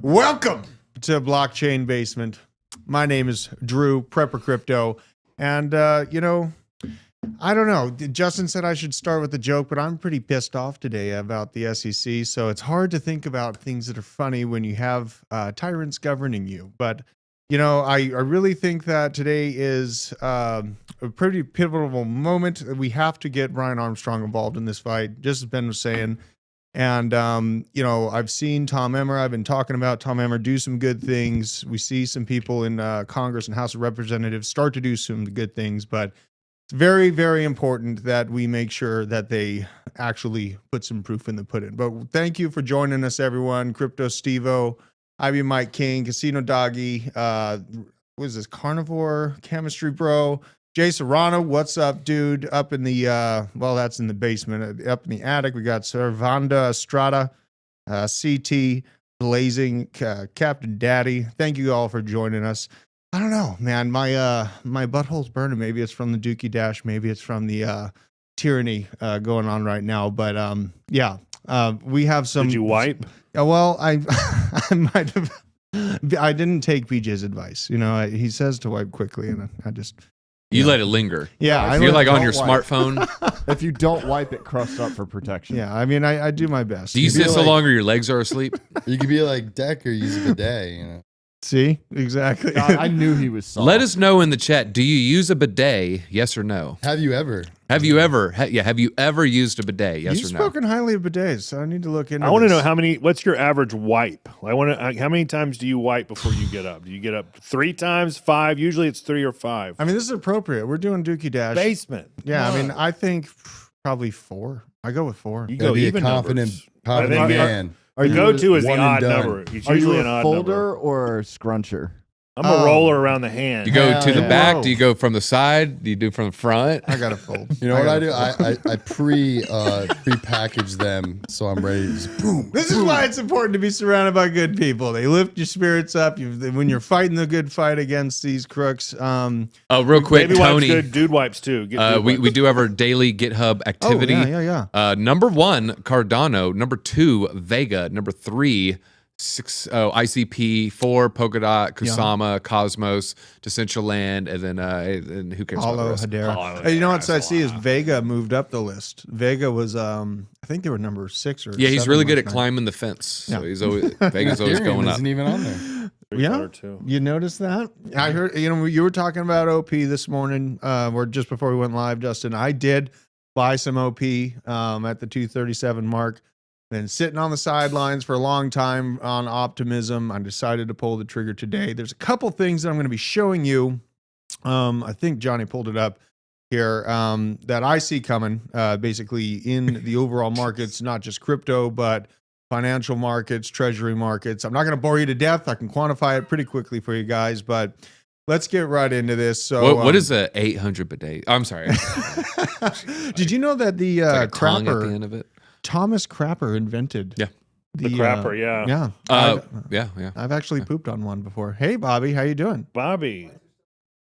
Welcome to Blockchain Basement. My name is Drew, Prepper Crypto. And, you know, I don't know. Justin said I should start with a joke, but I'm pretty pissed off today about the SEC. So it's hard to think about things that are funny when you have tyrants governing you. But, you know, I really think that today is a pretty pivotal moment. We have to get Brian Armstrong involved in this fight, just as Ben was saying. And, you know, I've seen Tom Emmer. I've been talking about Tom Emmer do some good things. We see some people in Congress and House of Representatives start to do some good things. But it's very, very important that we make sure that they actually put some proof in the pudding. But thank you for joining us, everyone. Crypto Stevo, Ivy Mike King, Casino Doggy, what is this, Carnivore, Chemistry Bro, Jay Serrano, what's up, dude? Up in the, well, that's in the basement. Up in the attic, we got Servanda Estrada, CT, Blazing, Captain Daddy. Thank you all for joining us. I don't know, man. My butthole's burning. Maybe it's from the Dookie Dash. Maybe it's from the tyranny going on right now. But yeah, we have some. Did you wipe? Well, I might have. I didn't take BJ's advice. You know, he says to wipe quickly, and I just. You let it linger. Yeah. You're like on your smartphone. If you don't wipe, it crusts up for protection. Yeah, I mean, I do my best. Do you sit so long or your legs are asleep? You could be like Deck or use a bidet, you know. See? Exactly. God, I knew he was soft. Let us know in the chat. Do you use a bidet? Yes or no? Have you ever? Have you ever? Have you ever used a bidet? Yes You've or no? spoken highly of bidets, so I need to look into I want to this. know how many. What's your average wipe? I want to. How many times do you wipe before you get up? Do you get up 3 times, 5? Usually it's 3 or 5. I mean, this is appropriate. We're doing Dookie Dash. Basement. Yeah, I mean, I think probably 4. I go with 4. You Gotta go be a even confident numbers. man. Are The you, go-to is the one odd and done. number. It's are usually you an a odd folder number. or a scruncher? I'm a roller around the hand. You go to the yeah. back? Whoa. Do you go from the side? Do you do from the front? I got to fold. You know what I do? I pre-package them so I'm ready to just boom. This is why it's important to be surrounded by good people. They lift your spirits up when you're fighting the good fight against these crooks. Oh, real quick, Baby wipes Tony. good. Dude wipes too. Get dude We wipes. do have our daily GitHub activity. Oh, yeah. Number 1, Cardano. Number 2, Vega. Number 3, ICP, 4, Polkadot, Kusama, Cosmos, Decentraland, and then and who cares about the Hollow, rest? Hedera. Oh, You know yeah, what I see is Vega moved up the list. Vega was, I think they were number 6 or Yeah, he's 7 really good at last night. climbing the fence. So Yeah. he's always Vega's always Ethereum going up. isn't even on there. Yeah, you noticed that? I heard, you were talking about OP this morning, or just before we went live, Justin. I did buy some OP at the 237 mark. Been sitting on the sidelines for a long time on optimism. I decided to pull the trigger today. There's a couple things that I'm going to be showing you. I think Johnny pulled it up here, that I see coming, basically in the overall markets, not just crypto, but financial markets, treasury markets. I'm not going to bore you to death. I can quantify it pretty quickly for you guys, but let's get right into this. So, What is a 800 bidet? I'm sorry. did you know that the It's like a tongue at the Crapper, end of it. Thomas Crapper invented? Yeah. The crapper, yeah. Yeah. Yeah. I've actually pooped on one before. Hey, Bobby, how you doing? Bobby.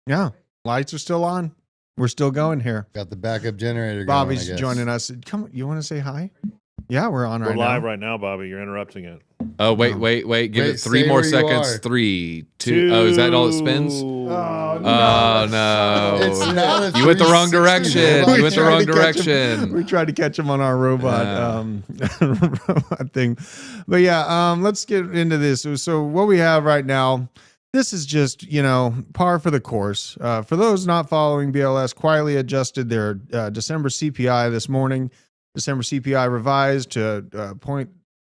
Yeah, lights are still on. We're still going here. Got the backup generator. Bobby's going, I guess. joining us. Come, you want to say hi? Yeah, we're on We're right live now. right now, Bobby. You're interrupting it. Oh, wait. Give Wait, it 3 stay more where you seconds. are. 3, 2. Oh, is that all it spins? Oh, Oh, no. It's not a You went the wrong 360 direction. robot. You went the tried wrong to catch him. direction. We tried to catch him on our robot, robot thing. But yeah, let's get into this. So what we have right now, this is just, par for the course. For those not following, BLS quietly adjusted their December CPI this morning. December CPI revised to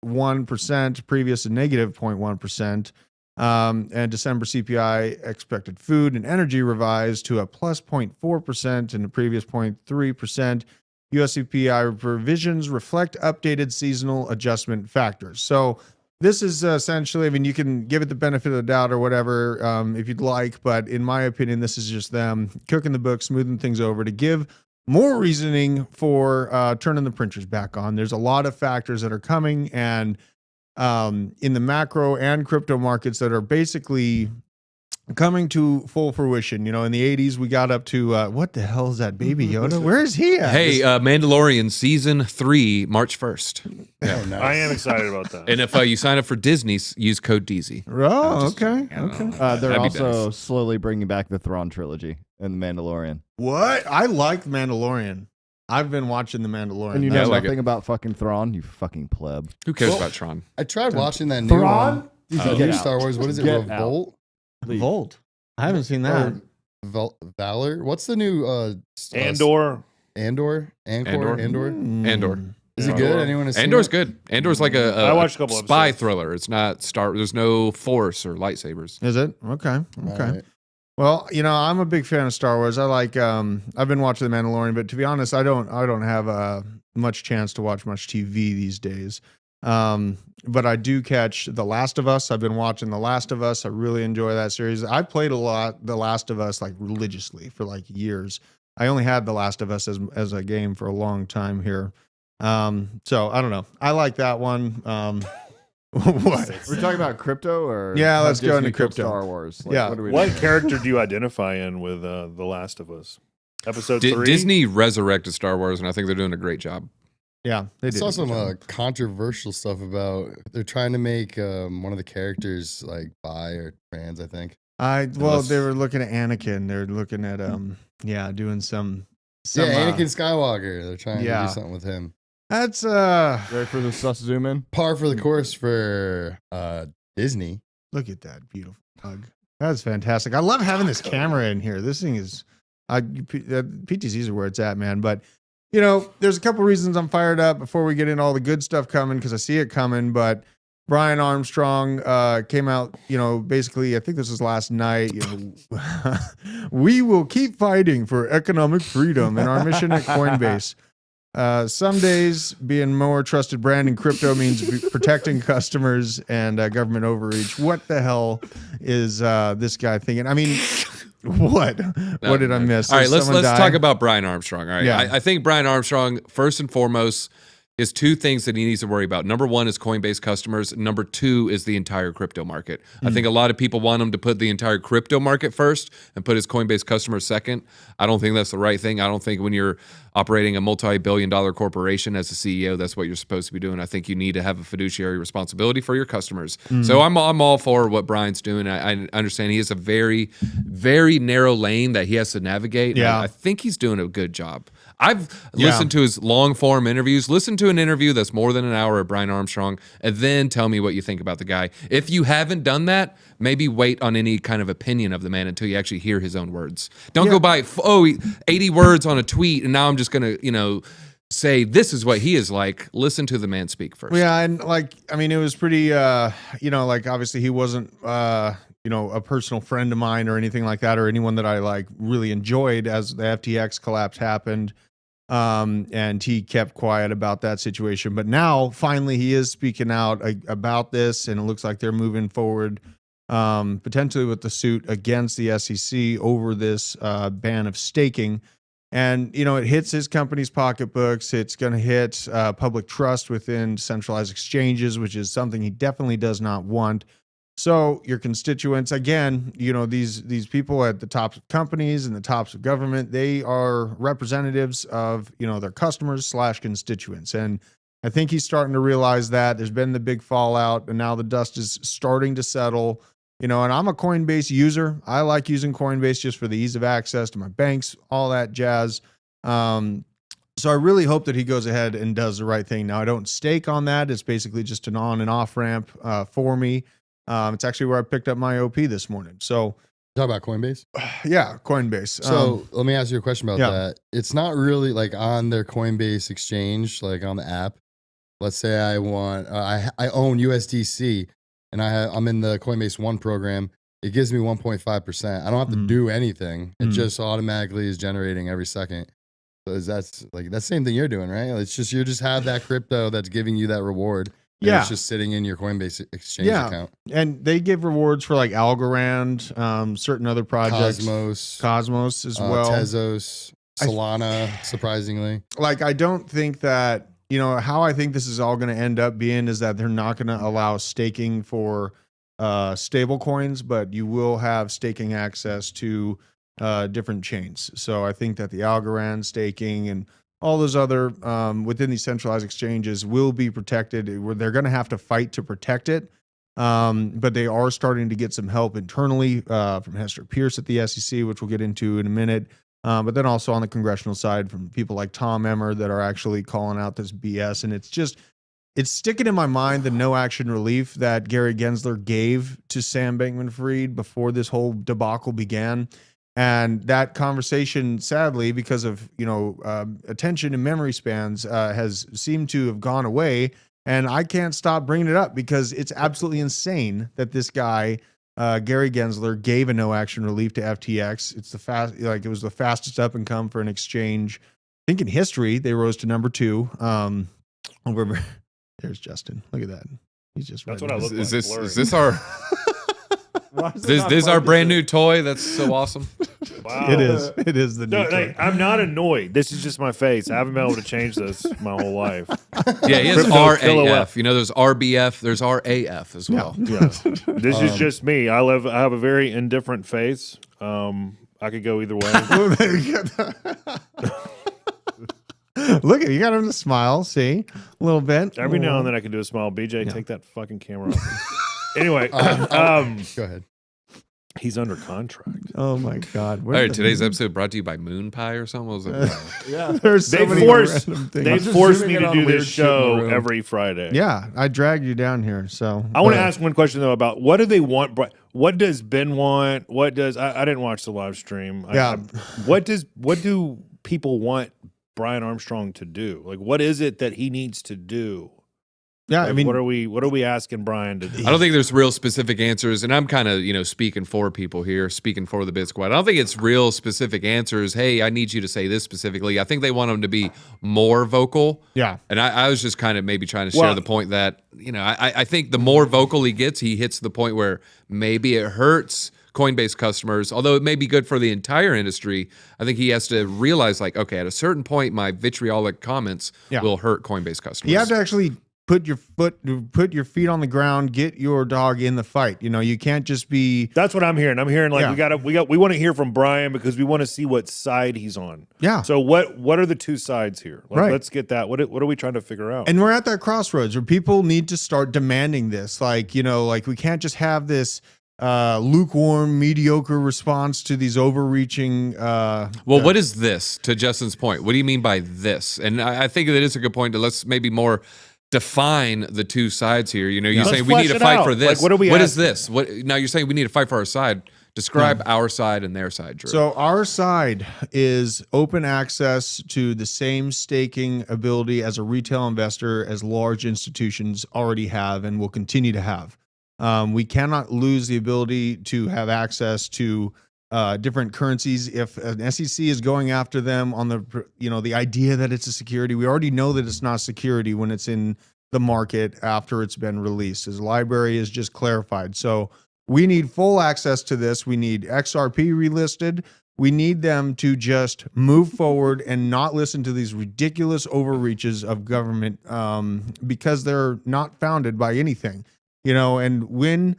0.1%, previous to negative 0.1%. And December CPI expected food and energy revised to a plus 0.4% and the previous 0.3%. US CPI revisions reflect updated seasonal adjustment factors. So this is essentially, you can give it the benefit of the doubt or whatever if you'd like, but in my opinion, this is just them cooking the book, smoothing things over to give more reasoning for turning the printers back on. There's a lot of factors that are coming, and in the macro and crypto markets that are basically coming to full fruition. In the 80s, we got up to, what the hell is that, Baby Yoda? Where is he at? Hey, Mandalorian season 3, March 1st. Oh, nice. I am excited about that. And if you sign up for Disney, use code DZ. Oh, okay. Okay. They're That'd be also nice. slowly bringing back the Thrawn trilogy and the Mandalorian. What? I like Mandalorian. I've been watching The Mandalorian. And you Yeah, know I like nothing it. about fucking Thrawn, you fucking pleb. Who cares Well, about Tron? I tried watching that new Thrawn? one. Did The you new get out? Star Wars. What is it? Get Revolt? Volt. I haven't seen that. Or Valor? What's the new Andor. Andor? Andor? Andor. Is it good? Anyone has seen Andor's it? good. Andor's like I watched a couple spy episodes. thriller. It's not There's no force or lightsabers. Is it? Okay. All Okay. right. Well, I'm a big fan of Star Wars. I like. I've been watching The Mandalorian, but to be honest, I don't have much chance to watch much TV these days. But I do catch The Last of Us. I've been watching The Last of Us. I really enjoy that series. I played a lot The Last of Us religiously for years. I only had The Last of Us as a game for a long time here. So I don't know. I like that one. What? We're talking about crypto or Yeah, how let's go Disney into took crypto. Star Wars. Yeah. What do we What do? character do you identify in with The Last of Us? Episode 3? Disney resurrected Star Wars, and I think they're doing a great job. Yeah, they I did. saw a good some job. controversial stuff about they're trying to make one of the characters bi or trans, I think. Unless- They were looking at Anakin. They're looking at doing some Yeah, Anakin Skywalker. They're trying to yeah. do something with him. That's Ready for the sus zoom in? Par for the course for Disney. look at that beautiful mug. That's fantastic. I love having this camera in here. This thing is PTCs are where it's at, man. But there's a couple reasons I'm fired up before we get into all the good stuff coming, because I see it coming. But Brian Armstrong came out, basically, I think this was last night. We will keep fighting for economic freedom in our mission at Coinbase. Some days being more trusted brand in crypto means protecting customers and government overreach. What the hell is this guy thinking? I mean, what? What did I miss? All right, Did let's someone die? talk about Brian Armstrong. All right, Yeah. I think Brian Armstrong, first and foremost, is two things that he needs to worry about. Number one is Coinbase customers. Number two is the entire crypto market. I think a lot of people want him to put the entire crypto market first and put his Coinbase customers second. I don't think that's the right thing. I don't think when you're operating a multi-billion-dollar corporation as a CEO, that's what you're supposed to be doing. I think you need to have a fiduciary responsibility for your customers. So I'm all for what Brian's doing. I understand he has a very, very narrow lane that he has to navigate. Yeah. I think he's doing a good job. I've listened to his long form interviews. Listen to an interview that's more than an hour of Brian Armstrong, and then tell me what you think about the guy. If you haven't done that, maybe wait on any kind of opinion of the man until you actually hear his own words. Don't go by 80 words on a tweet, and now I'm just gonna say this is what he is like. Listen to the man speak first. Yeah, and it was pretty. Obviously he wasn't. A personal friend of mine or anything like that, or anyone that I really enjoyed as the FTX collapse happened. And he kept quiet about that situation. But now, finally, he is speaking out about this, and it looks like they're moving forward, potentially with the suit against the SEC over this ban of staking. And, it hits his company's pocketbooks. It's going to hit public trust within centralized exchanges, which is something he definitely does not want. So your constituents, again, these people at the tops of companies and the tops of government, they are representatives of, their customers / constituents. And I think he's starting to realize that there's been the big fallout, and now the dust is starting to settle. And I'm a Coinbase user. I like using Coinbase just for the ease of access to my banks, all that jazz. So I really hope that he goes ahead and does the right thing. Now, I don't stake on that. It's basically just an on and off ramp for me. It's actually where I picked up my OP this morning. So Talk about Coinbase. Yeah, Coinbase. So let me ask you a question about yeah. that. It's not really on their Coinbase exchange, on the app. Let's say I want, I own USDC, and I'm in the Coinbase One program. It gives me 1.5%. I don't have to do anything. It just automatically is generating every second. So that's the same thing you're doing, right? It's just you just have that crypto that's giving you that reward. Yeah, it's just sitting in your Coinbase exchange account. And they give rewards for Algorand, certain other projects, Cosmos as well, Tezos, Solana. Surprisingly, I don't think that how I think this is all going to end up being is that they're not going to allow staking for stable coins, but you will have staking access to different chains. So I think that the Algorand staking and all those other within these centralized exchanges will be protected. They're going to have to fight to protect it, but they are starting to get some help internally from Hester Pierce at the SEC, which we'll get into in a minute. But then also on the congressional side from people like Tom Emmer that are actually calling out this BS. And it's sticking in my mind the no action relief that Gary Gensler gave to Sam Bankman-Fried before this whole debacle began. And that conversation, sadly, because of attention and memory spans, has seemed to have gone away. And I can't stop bringing it up because it's absolutely insane that this guy, Gary Gensler, gave a no action relief to FTX. It's it was the fastest up and come for an exchange. I think in history they rose to number 2. There's Justin. Look at that. He's just. That's what I look like. Is this our? This is our brand new toy. That's so awesome. Wow. It is. It is the new toy. I'm not annoyed. This is just my face. I haven't been able to change this my whole life. Yeah, he has RAF. There's RBF. There's RAF as well. Yeah. This is just me. I have a very indifferent face. I could go either way. Look at you, got him to smile. See, a little bit. Every now and then I can do a smile. BJ, take that fucking camera off. Anyway, go ahead. He's under contract. Oh my God! All right, today's episode brought to you by Moon Pie or something. What was it? Yeah, there's so many random things. They forced me to do this show every Friday. Yeah, I dragged you down here. So I want to ask one question though about what do they want? What does Ben want? What does I didn't watch the live stream. What do people want Brian Armstrong to do? What is it that he needs to do? Yeah, I mean, what are we asking Brian to do? I don't think there's real specific answers, and I'm kind of speaking for people here, speaking for the Bit Squad. I don't think it's real specific answers. Hey, I need you to say this specifically. I think they want him to be more vocal. Yeah, and I was just kind of maybe trying to share the point that I think the more vocal he gets, he hits the point where maybe it hurts Coinbase customers, although it may be good for the entire industry, I think he has to realize, like, okay, at a certain point, my vitriolic comments will hurt Coinbase customers. You have to actually put your feet on the ground, get your dog in the fight. You know, you can't just be. That's what I'm hearing. I'm hearing like we want to hear from Brian because we want to see what side he's on. Yeah. So what are the two sides here? Like, Right. Let's get that. What are we trying to figure out? And we're at that crossroads where people need to start demanding this. Like, you know, like we can't just have this lukewarm, mediocre response to these overreaching. What is this? To Justin's point, what do you mean by this? And I think that is a good point. Let's maybe more define the two sides here. You know, you're saying we need to fight for this. Like, what is this? Now you're saying we need to fight for our side. Describe our side and their side, Drew. So our side is open access to the same staking ability as a retail investor as large institutions already have and will continue to have. We cannot lose the ability to have access to different currencies. If an SEC is going after them on the idea that it's a security, we already know that it's not security when it's in the market after it's been released. As library is just clarified. So we need full access to this. We need XRP relisted. We need them to just move forward and not listen to these ridiculous overreaches of government because they're not founded by anything. You know, and when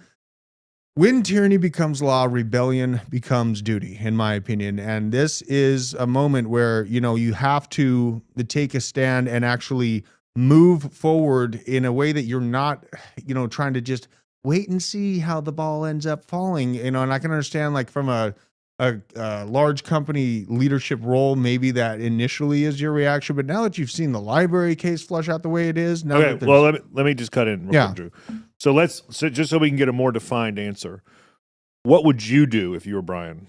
tyranny becomes law, rebellion becomes duty, in my opinion. And this is a moment where, you know, you have to take a stand and actually move forward in a way that you're not, you know, trying to just wait and see how the ball ends up falling. You know, and I can understand, like, from a large company leadership role, maybe that initially is your reaction. But now that you've seen the library case flush out the way it is, now okay, well, let me just cut in real quick, Drew. So just so we can get a more defined answer, what would you do if you were Brian?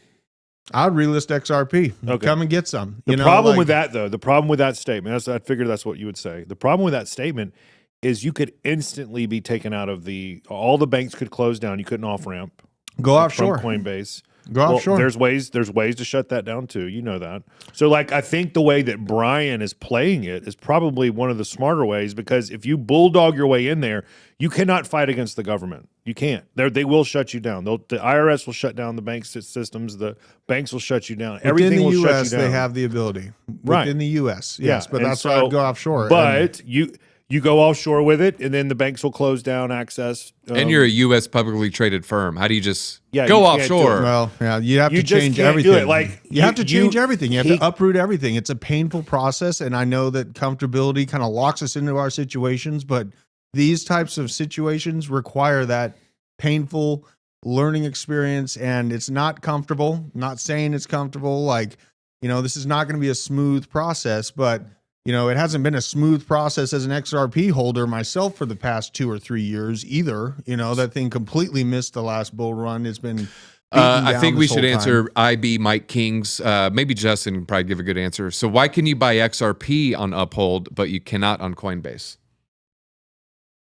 I'd relist XRP. Okay. Come and get some. The problem with that, though, the problem with that statement, I figured that's what you would say. The problem with that statement is you could instantly be taken out of all the banks could close down. You couldn't off ramp. Go offshore. From Coinbase. Go offshore. There's ways to shut that down too. You know that. So, like, I think the way that Brian is playing it is probably one of the smarter ways, because if you bulldog your way in there, you cannot fight against the government. You can't. They will shut you down. The IRS will shut down the bank systems. The banks will shut you down. Everything will shut you down. They have the ability. Right. Within the U.S. Yes, but And that's why I'd go offshore. But you go offshore with it, and then the banks will close down access. And you're a U.S. publicly traded firm. How do you just go you can't do offshore? it. Well, yeah, you have You to just change can't everything. do it. Like, you have to change everything. You have to uproot everything. It's a painful process, and I know that comfortability kind of locks us into our situations, but these types of situations require that painful learning experience, and it's not comfortable. I'm not saying it's comfortable. Like, you know, this is not going to be a smooth process, but you know, it hasn't been a smooth process as an XRP holder myself for the past 2 or 3 years either. You know, that thing completely missed the last bull run. It's been. I think we should answer IB Mike King's. Maybe Justin can probably give a good answer. So why can you buy XRP on Uphold, but you cannot on Coinbase?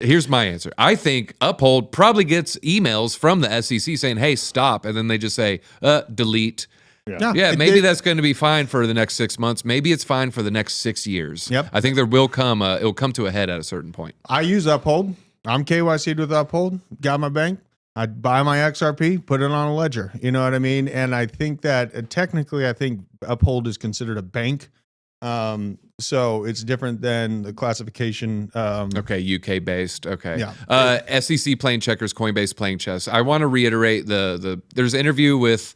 Here's my answer. I think Uphold probably gets emails from the SEC saying, hey, stop. And then they just say, delete. Yeah, maybe that's going to be fine for the next 6 months. Maybe it's fine for the next 6 years. Yep. I think there will come. It'll come to a head at a certain point. I use Uphold. I'm KYC'd with Uphold. Got my bank. I buy my XRP, put it on a ledger. You know what I mean? And I think that technically, I think Uphold is considered a bank. So it's different than the classification. Okay, UK based. Okay. Yeah. SEC playing checkers, Coinbase playing chess. I want to reiterate there's an interview with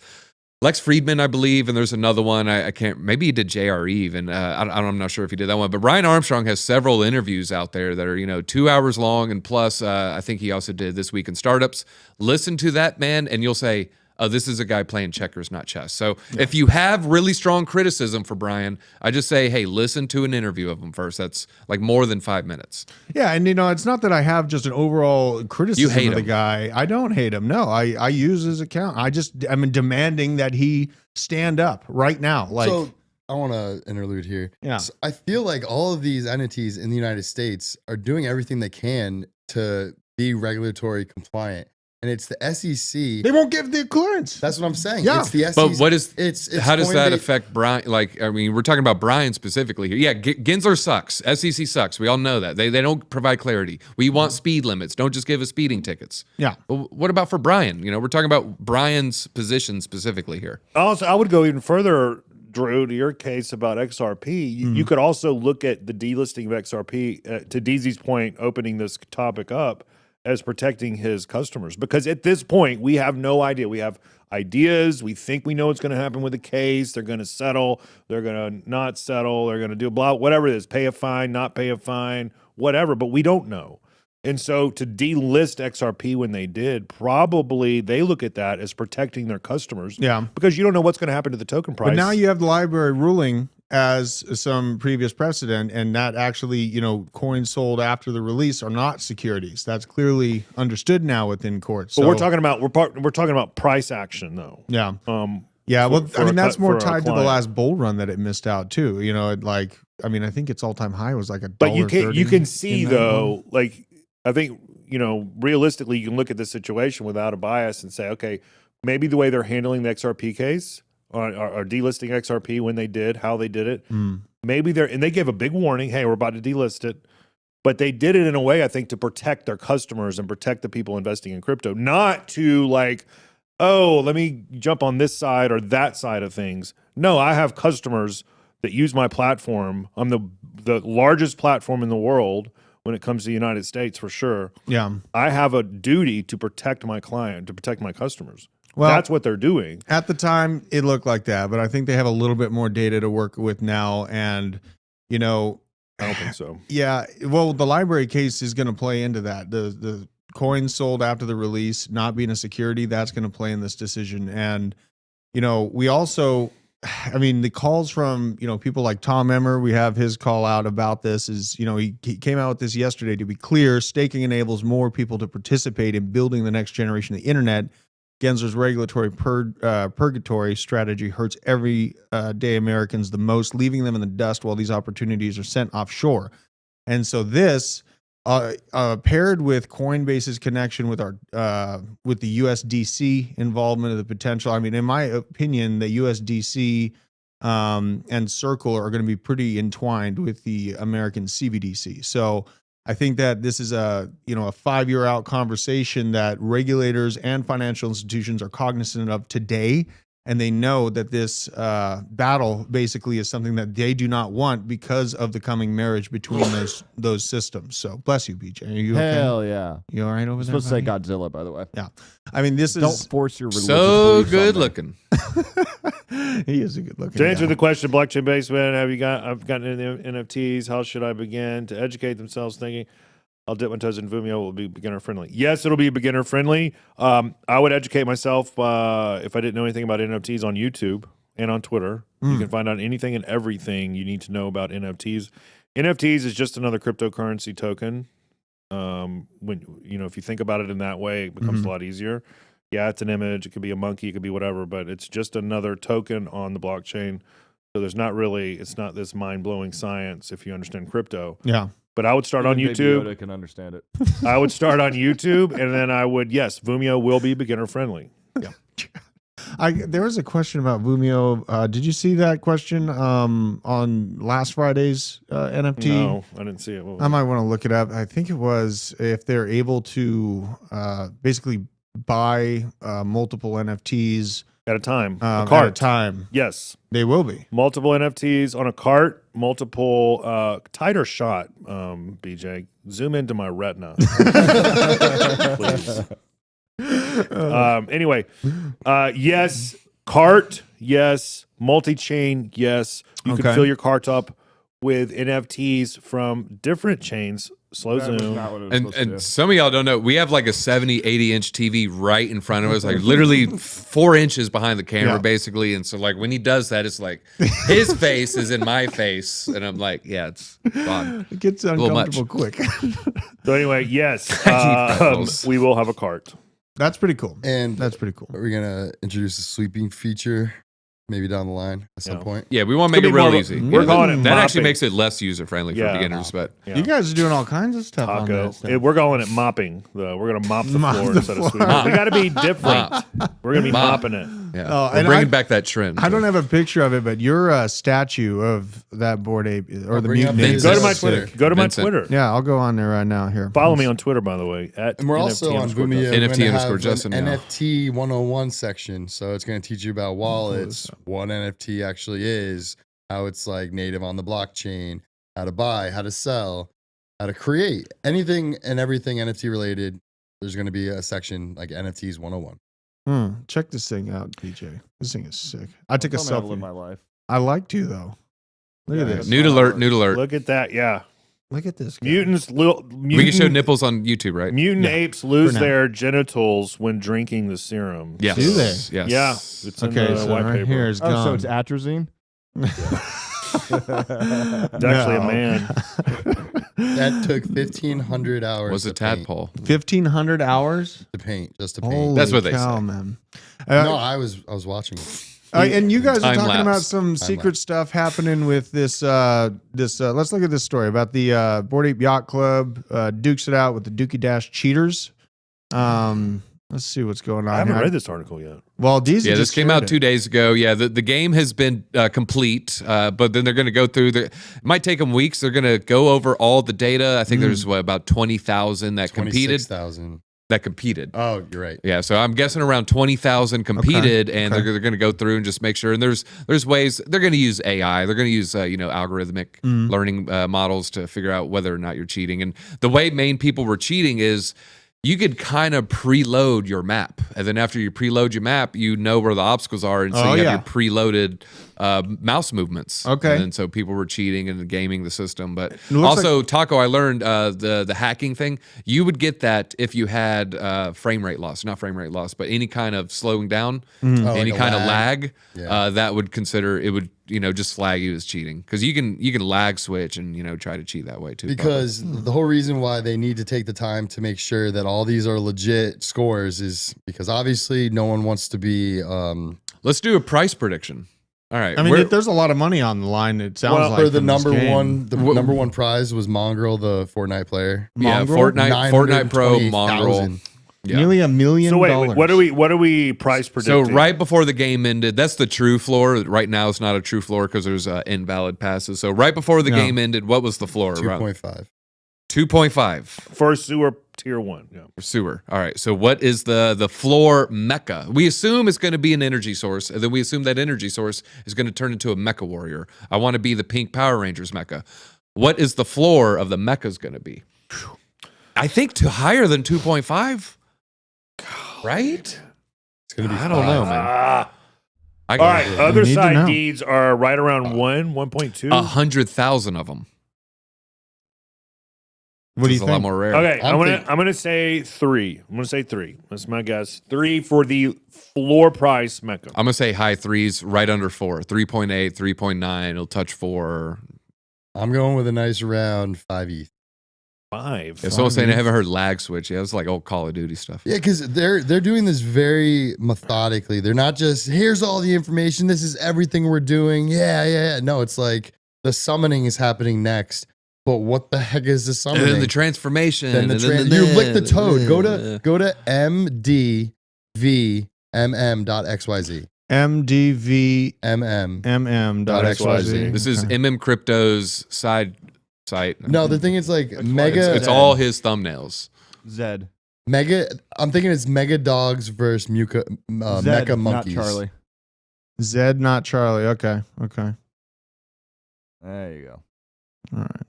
Lex Friedman, I believe, and there's another one. I can't. Maybe he did JR Eve, and I'm not sure if he did that one. But Brian Armstrong has several interviews out there that are 2 hours long, and plus, I think he also did This Week in Startups. Listen to that, man, and you'll say, oh, this is a guy playing checkers, not chess. So if you have really strong criticism for Brian, I just say, hey, listen to an interview of him first. That's like more than 5 minutes. Yeah, and it's not that I have just an overall criticism of the guy. I don't hate him. No, I use his account. I'm demanding that he stand up right now. Like, so I want to interlude here. Yeah. So I feel like all of these entities in the United States are doing everything they can to be regulatory compliant. and it's the SEC. They won't give the clearance. That's what I'm saying. Yeah. It's the SEC. But what is? It's how does that Coinbase- affect Brian? Like, I mean, we're talking about Brian specifically here. Yeah, Gensler sucks. SEC sucks. We all know that. They don't provide clarity. We want speed limits. Don't just give us speeding tickets. Yeah. But what about for Brian? You know, we're talking about Brian's position specifically here. Also, I would go even further, Drew, to your case about XRP. You could also look at the delisting of XRP, to DZ's point, opening this topic up, as protecting his customers. Because at this point, we have no idea. We have ideas. We think we know what's going to happen with the case. They're going to settle. They're going to not settle. They're going to do blah, whatever it is, pay a fine, not pay a fine, whatever. But we don't know. And so to delist XRP when they did, probably they look at that as protecting their customers. Yeah. Because you don't know what's going to happen to the token price. But now you have the library ruling as some previous precedent, and that actually, you know, coins sold after the release are not securities. That's clearly understood now within courts. But we're talking about price action though. Yeah. Yeah, well, I mean, that's more for a tied to the client. last bull run that it missed out too. You know, like, I mean, I think its all-time high was like But you can $1.30 see in that though, one. like I think, you know, realistically, you can look at the situation without a bias and say, okay, maybe the way they're handling the XRP case or delisting XRP when they did, how they did it, maybe and they gave a big warning, hey, we're about to delist it. But they did it in a way, I think, to protect their customers and protect the people investing in crypto, not to like, oh, let me jump on this side or that side of things. No, I have customers that use my platform. I'm the largest platform in the world when it comes to the United States, for sure. Yeah. I have a duty to protect my client, to protect my customers. Well, that's what they're doing. At the time, it looked like that, but I think they have a little bit more data to work with now. And, you know, I don't think so. yeah, well, the library case is going to play into that. The coins sold after the release not being a security, that's going to play in this decision. And, you know, we also, I mean, the calls from, you know, people like Tom Emmer, we have his call out about this is, you know, he came out with this yesterday. To be clear, staking enables more people to participate in building the next generation of the internet. Gensler's regulatory purgatory strategy hurts every day Americans the most, leaving them in the dust while these opportunities are sent offshore. And so this, paired with Coinbase's connection with with the USDC involvement of the potential, I mean, in my opinion, the USDC and Circle are going to be pretty entwined with the American CBDC. So I think that this is a 5-year out conversation that regulators and financial institutions are cognizant of today, and they know that this battle basically is something that they do not want because of the coming marriage between those systems. So bless you, BJ. Are you okay? Hell yeah. You all right over there? Supposed to say buddy? Godzilla, by the way. Yeah. I mean, this Don't is force your religious So beliefs on good me. looking. he is a good looking To answer guy. the question, blockchain basement, I've gotten into NFTs. How should I begin to educate themselves thinking I'll dip my toes in Vimeo will be beginner friendly? Yes, it'll be beginner friendly. I would educate myself if I didn't know anything about NFTs on YouTube and on Twitter. You can find out anything and everything you need to know about NFTs. NFTs is just another cryptocurrency token. If you think about it in that way, it becomes a lot easier. Yeah, it's an image. It could be a monkey. It could be whatever, but it's just another token on the blockchain. So it's not this mind-blowing science if you understand crypto. Yeah. But I would start on Even Baby YouTube. Yoda can understand it. I would start on YouTube, and then I would, yes, Vimeo will be beginner friendly. There was a question about Vimeo. Did you see that question on last Friday's NFT? No, I didn't see it. What was I it? might want to look it up. I think it was if they're able to basically buy multiple NFTs At a time. at A cart. a time. Yes. They will be. Multiple NFTs on a cart, multiple tighter shot, BJ. Zoom into my retina. Please. Anyway, yes, cart, yes, multi-chain, yes. You Okay. can fill your cart up with NFTs from different chains. Slow That was zoom. not what it was And supposed to do. some of y'all don't know, we have like a 70, 80-inch TV right in front of us, like literally 4 inches behind the camera, Yeah. basically. And so like when he does that, it's like his face is in my face. And I'm like, yeah, it's fun. It gets little uncomfortable quick. So anyway, yes, freckles. we will have a cart. That's pretty cool. And That's pretty cool. are we gonna introduce a sweeping feature maybe down the line at some point. Yeah, we want to make it Could be real more of a- easy. we're calling it that actually mopping. makes it less user friendly for Yeah. beginners, but Yeah. You guys are doing all kinds of stuff on Taco. that stuff. We're calling it mopping, though. We're going to mop the Mop floor the instead of floor. sweeping. We got to be different. We're going to be Mop. mopping it. yeah, Oh, we're and bringing I- back that trend. I don't have a picture of it, but your statue of that Bored Ape or the bring up mutant ape. his, Go to my Twitter. Twitter. Go to my Vincent. Twitter. Yeah, I'll go on there right now. Here, Follow me on Twitter, by the way. At And we're also on NFT_Justin. Vimeo. NFT We're gonna _ have Justin, an yeah. NFT 101 section. So it's going to teach you about wallets, what NFT actually is, how it's like native on the blockchain, how to buy, how to sell, how to create anything and everything NFT related. There's going to be a section like NFTs 101. Check this thing out, DJ. This thing is sick. I took a Tell me how to live selfie. my life. I like to though. Look at Yeah, this. Nude alert, nude alert. Look at that. Yeah. Look at this. Guy. Mutants. We can show nipples on YouTube, right? Mutant Yeah, apes lose now. their genitals when drinking the serum. Yes. Do they? Yes. Yeah. It's in Okay, the so white right paper. here is Oh, gone. so it's atrazine? It's actually a man. That took 1,500 hours Was a to paint- tadpole. 1,500 hours. to paint, just to paint. Holy That's what they cow, say. man. No, I was watching it. And you guys are Time talking about lapse. some secret stuff happening with this. Let's look at this story about the Bored Ape Yacht Club dukes it out with the Dookie Dash cheaters. Let's see what's going on. I haven't here. read this article yet. Well, Deezy Yeah, this just came shared out 2 days ago. Yeah, the game has been complete, but then they're going to go through the. It might take them weeks. They're going to go over all the data. I think there's about 20,000 that competed. 26,000. That competed. Oh, you're right. Yeah, so I'm guessing around 20,000 competed, and okay. they're going to go through and just make sure. And there's ways they're going to use AI. They're going to use algorithmic learning models to figure out whether or not you're cheating. And the way main people were cheating is you could kind of preload your map, and then after you preload your map, you know where the obstacles are, and so Oh, you yeah. have your preloaded then movements. Okay. And so people were cheating and gaming the system. But looks also, Taco, I learned the hacking thing. You would get that if you had frame rate loss, not frame rate loss, but any kind of slowing down, Oh, any like a kind of lag? lag. Yeah. That would consider it would just flag you as cheating because you can lag switch and try to cheat that way too. Because the whole reason why they need to take the time to make sure that all these are legit scores is because obviously no one wants to be Let's do a price prediction. All right. I mean, there's a lot of money on the line. It sounds Well, like for the from this number game. one. The number one prize was Mongrel, the Fortnite player. yeah, Mongrel? Fortnite Pro Mongrel. 928,000. Yeah. Nearly $1 million. So wait, what are we price So predicting? right before the game ended, that's the true floor. Right now, it's not a true floor because there's invalid passes. So right before the Yeah. game ended, what was the floor? Around 2.5. 2.5 for sewer tier 1. Yeah. for sewer. All right. So what is the floor mecca? We assume it's going to be an energy source, and then we assume that energy source is going to turn into a mecha warrior. I want to be the pink Power Rangers mecha. What is the floor of the mecha's going to be? I think higher than 2.5. Right? It's gonna be. I don't know, 5. man. All right, other need to side know. deeds are right around 1.2. 100,000 of them. What do you It's a lot think? more rare. Okay, I'm I'm gonna say 3. I'm gonna say 3. That's my guess. 3 for the floor price mecha. I'm gonna say high threes, right under 4, 3.8, 3.9. It'll touch 4. I'm going with a nice round 5 ETH. 5. Yeah, someone's saying I haven't heard lag switch. Yeah, it's like old Call of Duty stuff. Yeah, because they're doing this very methodically. They're not just here's all the information. This is everything we're doing. Yeah. No, it's like the summoning is happening next. But what the heck is the And summoning? then the transformation. Then the and then you lick the toad. Go to mdvmm.xyz. MDVMM.xyz. This is MM Crypto's side site. No, the thing is like mega. It's all his thumbnails. Zed. mega. I'm thinking it's Mega Dogs versus Zed, Mecha Monkeys. not Charlie. Zed, not Charlie. Okay. There you go. All right.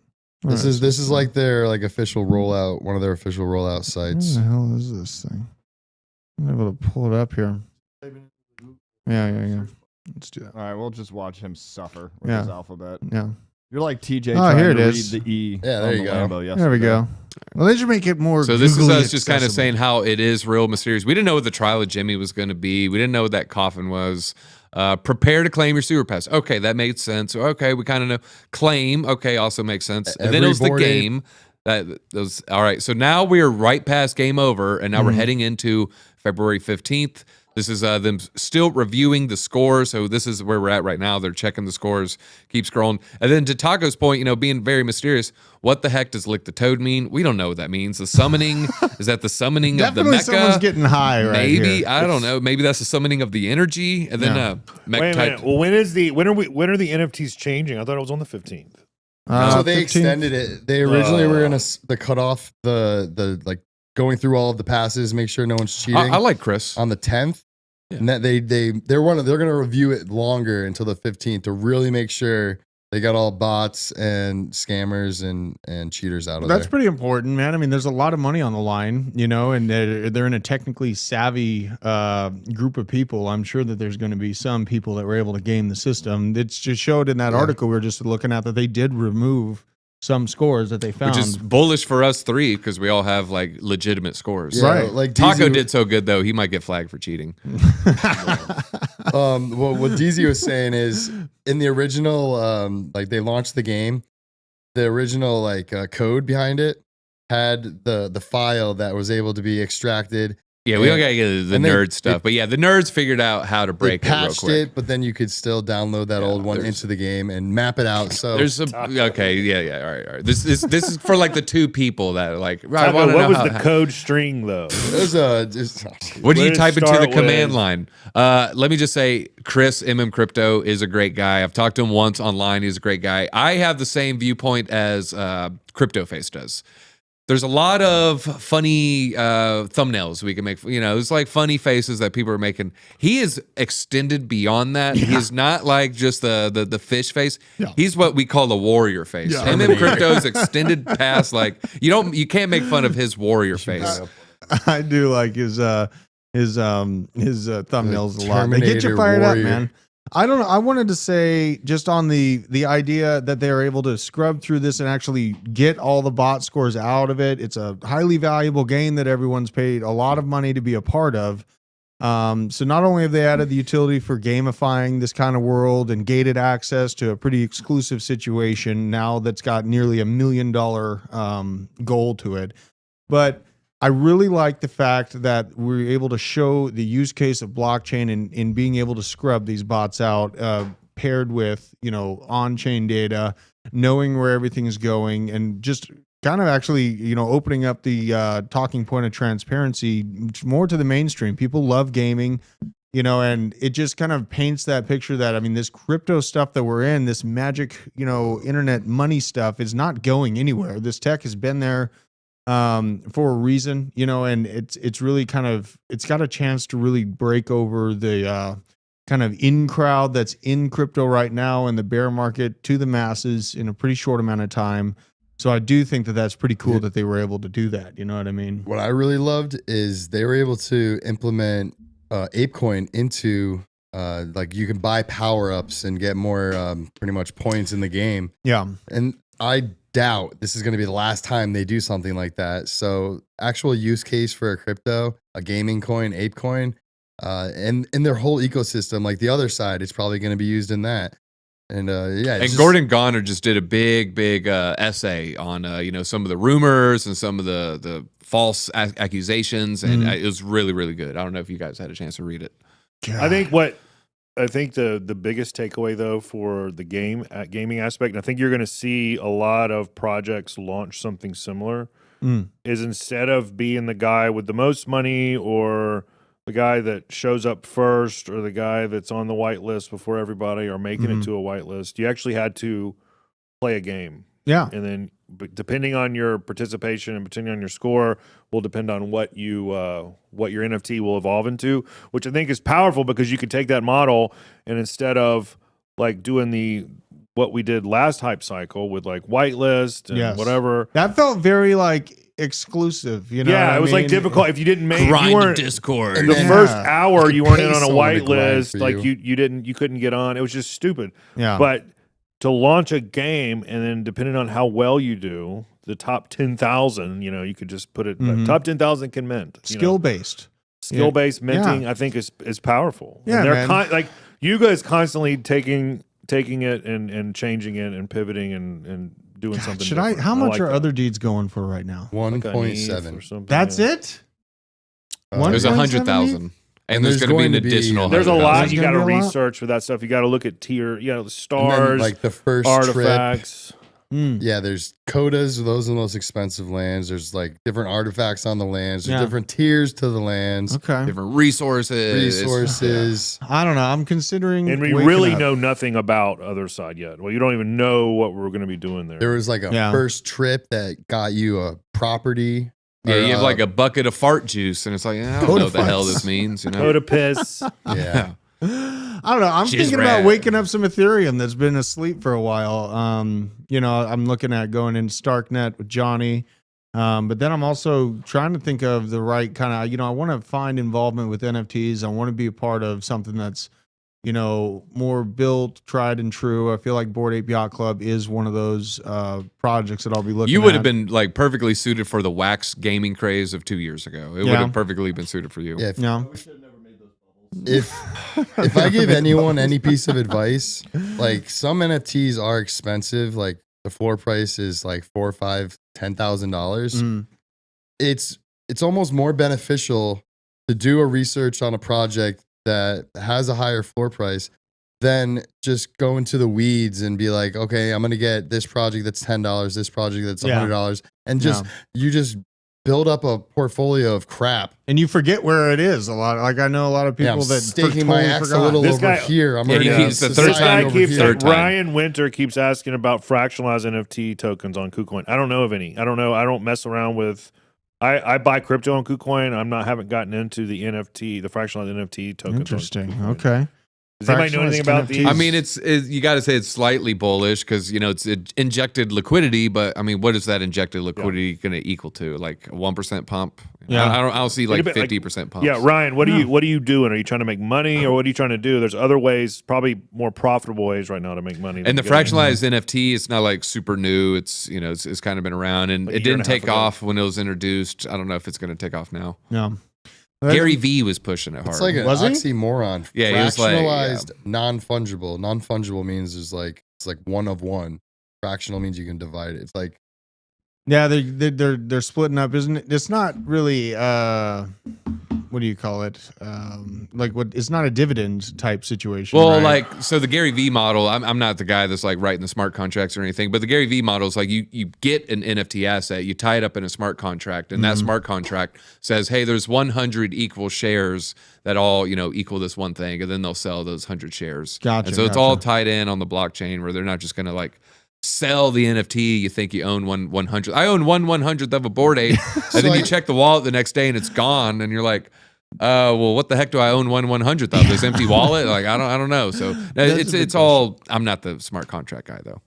This is like their official rollout. One of their official rollout What sites. the hell is this thing? I'm able to pull it up here. Yeah. Let's do that. All right, we'll just watch him suffer with Yeah. his alphabet. Yeah. You're like TJ Oh, trying here it to is. read the E. Yeah, there on you the go. Lambo There we yesterday. go. Well, they should make it more. So this is googly us just kind of accessible. saying how it is real mysterious. We didn't know what the trial of Jimmy was going to be. We didn't know what that coffin was. Prepare to claim your sewer pass. Okay, that made sense. Okay, we kind of know. Claim. Okay, also makes sense. And then Every it was the Bored Ape- game. That was all right. So now we are right past game over, and now we're heading into February 15th. This is them still reviewing the scores. So this is where we're at right now. They're checking the scores, keep scrolling. And then to Taco's point, being very mysterious, what the heck does lick the toad mean? We don't know what that means. The summoning, is that the summoning of the Definitely mecha? someone's getting high right Maybe, here. I don't know. Maybe that's the summoning of the energy. And then Yeah. Wait a minute. Well, when are the NFTs changing? I thought it was on the 15th. So they 15th? extended it. They originally were gonna cut off the like going through all of the passes, make sure no one's cheating. I like Chris. On the 10th. Yeah. And that they're gonna review it longer until the 15th to really make sure they got all bots and scammers and cheaters out of That's there. pretty important, man. I mean, there's a lot of money on the line, and they're in a technically savvy group of people. I'm sure that there's going to be some people that were able to game the system. It's just showed in that article we were just looking at that they did remove some scores that they found. Which is bullish for us three because we all have like legitimate scores. Yeah, Right. Like Taco DZ did so good though, he might get flagged for cheating. Well, what DZ was saying is in the original, like they launched the game, the original code behind it had the file that was able to be extracted. Yeah, we don't gotta get into the and they- nerd stuff, but yeah, the nerds figured out how to They break it real patched quick. it, but then you could still download that old one into the game and map it out. So There's some okay, yeah, all right. This is for like the two people that are like. I Taco, wanna what know was how- the code string though? there's What do Where you to type into the start command with? line? Let me just say, Chris Crypto is a great guy. I've talked to him once online. He's a great guy. I have the same viewpoint as CryptoFace does. There's a lot of funny thumbnails we can make. It's like funny faces that people are making. He is extended beyond that. He is not like just the fish face. Yeah. He's what we call the warrior face. Yeah. Crypto's extended past like you can't make fun of his warrior face. I do like his thumbnails a lot. They get you Terminator fired warrior. up, man. I don't know. I wanted to say just on the idea that they are able to scrub through this and actually get all the bot scores out of it. It's a highly valuable game that everyone's paid a lot of money to be a part of. So not only have they added the utility for gamifying this kind of world and gated access to a pretty exclusive situation now that's got nearly $1 million goal to it, but I really like the fact that we're able to show the use case of blockchain in being able to scrub these bots out, paired with, on-chain data, knowing where everything's going, and just kind of actually, opening up the talking point of transparency more to the mainstream. People love gaming, and it just kind of paints that picture that, I mean, this crypto stuff that we're in, this magic, internet money stuff is not going anywhere. This tech has been there for a reason, and it's really it's got a chance to really break over the kind of in crowd that's in crypto right now in the bear market to the masses in a pretty short amount of time. So I do think that that's pretty cool that they were able to do that. You know what I mean? What I really loved is they were able to implement ApeCoin into like you can buy power ups and get more pretty much points in the game. Yeah. And I doubt this is going to be the last time they do something like that. So actual use case for a crypto, a gaming coin, ApeCoin, and in their whole ecosystem, like the other side, it's probably going to be used in that. And And Gordon Goner just did a big essay on some of the rumors and some of the false accusations, and it was really, really good. I don't know if you guys had a chance to read it. I think the biggest takeaway though for the gaming aspect, and I think you're going to see a lot of projects launch something similar, is instead of being the guy with the most money or the guy that shows up first or the guy that's on the whitelist before everybody or making it to a whitelist, you actually had to play a game. Yeah. And then depending on your participation and depending on your score will depend on what your NFT will evolve into, which I think is powerful because you could take that model and instead of like doing what we did last hype cycle with like whitelist and whatever. That felt very like exclusive, Yeah, it was like difficult if you didn't make Grind you weren't Discord. the first hour you weren't in on a someone to white grind list, for like you. you couldn't get on. It was just stupid. Yeah. But to launch a game and then depending on how well you do, the top 10,000, you could just put it top 10,000 can mint. skill based. Skill-based minting, Yeah. I think is powerful. Yeah, and they're man. like you guys constantly taking it and changing it and pivoting and doing something. Should different. how much like are that. other deeds going for right now? Like a Neve or 1.7. something, That's yeah. it? It was 1.7 100,000. And there's going to be an going to be- additional. There's a 100,000. lot you got gonna to be a lot. research for that stuff. You got to look at tier, the And then, stars, like the first trip. artifacts. Yeah, there's codas. Those are the most expensive lands. There's like different artifacts on the lands. There's Yeah. different tiers to the lands. Okay. Different resources. Resources. I don't know. I'm considering. And we waking really up. know nothing about other side yet. Well, you don't even know what we're going to be doing there. There was like a Yeah. first trip that got you a property. Yeah, or, you have like a bucket of fart juice, and it's like, I don't know what the hell this means. You know? Go to piss. yeah. I don't know. I'm Jizz thinking rat. about waking up some Ethereum that's been asleep for a while. I'm looking at going into Starknet with Johnny. But then I'm also trying to think of the right kind of, I want to find involvement with NFTs. I want to be a part of something that's, more built, tried and true. I feel like Bored Ape Yacht Club is one of those projects that I'll be looking at. You would have been like perfectly suited for the wax gaming craze of 2 years ago. It would Yeah. have perfectly been suited for you. Yeah. Yeah. If I give anyone any piece of advice, like some NFTs are expensive, like the floor price is like $4,000, $5,000, $10,000. Mm. It's almost more beneficial to do a research on a project that has a higher floor price than just go into the weeds and be like, okay, I'm gonna get this project that's $10, this project that's Yeah. $100, and you just build up a portfolio of crap. And you forget where it is a lot. Like I know a lot of Yeah, people I'm that staking my axe a little This over guy- here. I'm Yeah, already he's the third This time guy over keeps here. third time. Ryan Winter keeps asking about fractionalized NFT tokens on KuCoin. I don't know of any. I don't know. I don't mess around with. I buy crypto on KuCoin. Haven't gotten into the NFT, the fractionalized NFT tokens. on Interesting. KuCoin. Okay. Does anybody know anything Fractionalized about NFTs. these? I mean, it's you got to say it's slightly bullish because it's injected liquidity. But I mean, what is that injected liquidity going to equal to? Like a 1% pump? Yeah. I don't see like Like a bit like- 50% pumps. Yeah, Ryan, what are you doing? Are you trying to make money, or what are you trying to do? There's other ways, probably more profitable ways right now to make money. And the than getting- fractionalized NFT, it's not like super new. It's it's kind of been around, and Like a it year and didn't a half take ago. off when it was introduced. I don't know if it's going to take off now. Yeah. Gary V was pushing it hard. It's like an Was he? oxymoron. Yeah, he was like, Fractionalized, non-fungible. Non-fungible means it's like one of one. Fractional means you can divide it. It's like Yeah, they're splitting up, isn't it? It's not really what do you call it? It's not a dividend type situation. Well, right? so the Gary V model, I'm not the guy that's like writing the smart contracts or anything, but the Gary V model is like you get an NFT asset, you tie it up in a smart contract, and that smart contract says, hey, there's 100 equal shares that all, equal this one thing, and then they'll sell those 100 shares. Gotcha, And so it's all tied in on the blockchain where they're not just going to like sell the NFT. You think you own 1/100th. I own 1/100th of a Bored Ape, and then you check the wallet the next day and it's gone, and you're like, well, what the heck do I own 1/100th of? This empty wallet? Like I don't know. So it's all. I'm not the smart contract guy though.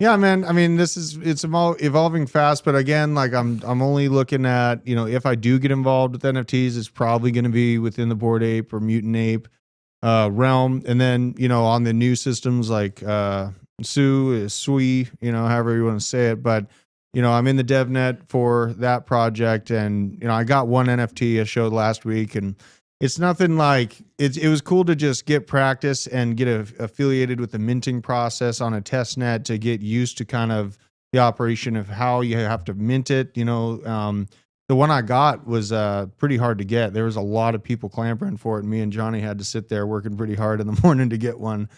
Yeah, man. I mean, it's evolving fast, but again, like I'm only looking at, if I do get involved with NFTs, it's probably going to be within the Bored Ape or Mutant Ape realm, and then on the new systems like Sui, however you want to say it, but I'm in the DevNet for that project, and I got one NFT I showed last week, and it's nothing like it was cool to just get practice and get affiliated with the minting process on a test net to get used to kind of the operation of how you have to mint it. The one I got was pretty hard to get. There was a lot of people clamoring for it, and me and Johnny had to sit there working pretty hard in the morning to get one.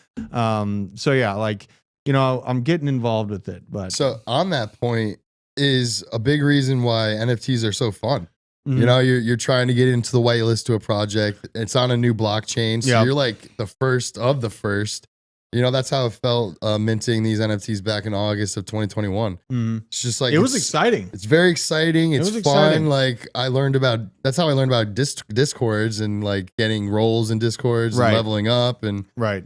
So yeah, like I'm getting involved with it. But so on that point is a big reason why NFTs are so fun. Mhm. You're trying to get into the whitelist to a project. It's on a new blockchain, so Yep. you're like the first of the first. That's how it felt minting these NFTs back in August of 2021. Mhm. It's just like It was exciting. It's very exciting. It's was fun. exciting. Like that's how I learned about discords and like getting roles in discords Right. and leveling up and Right.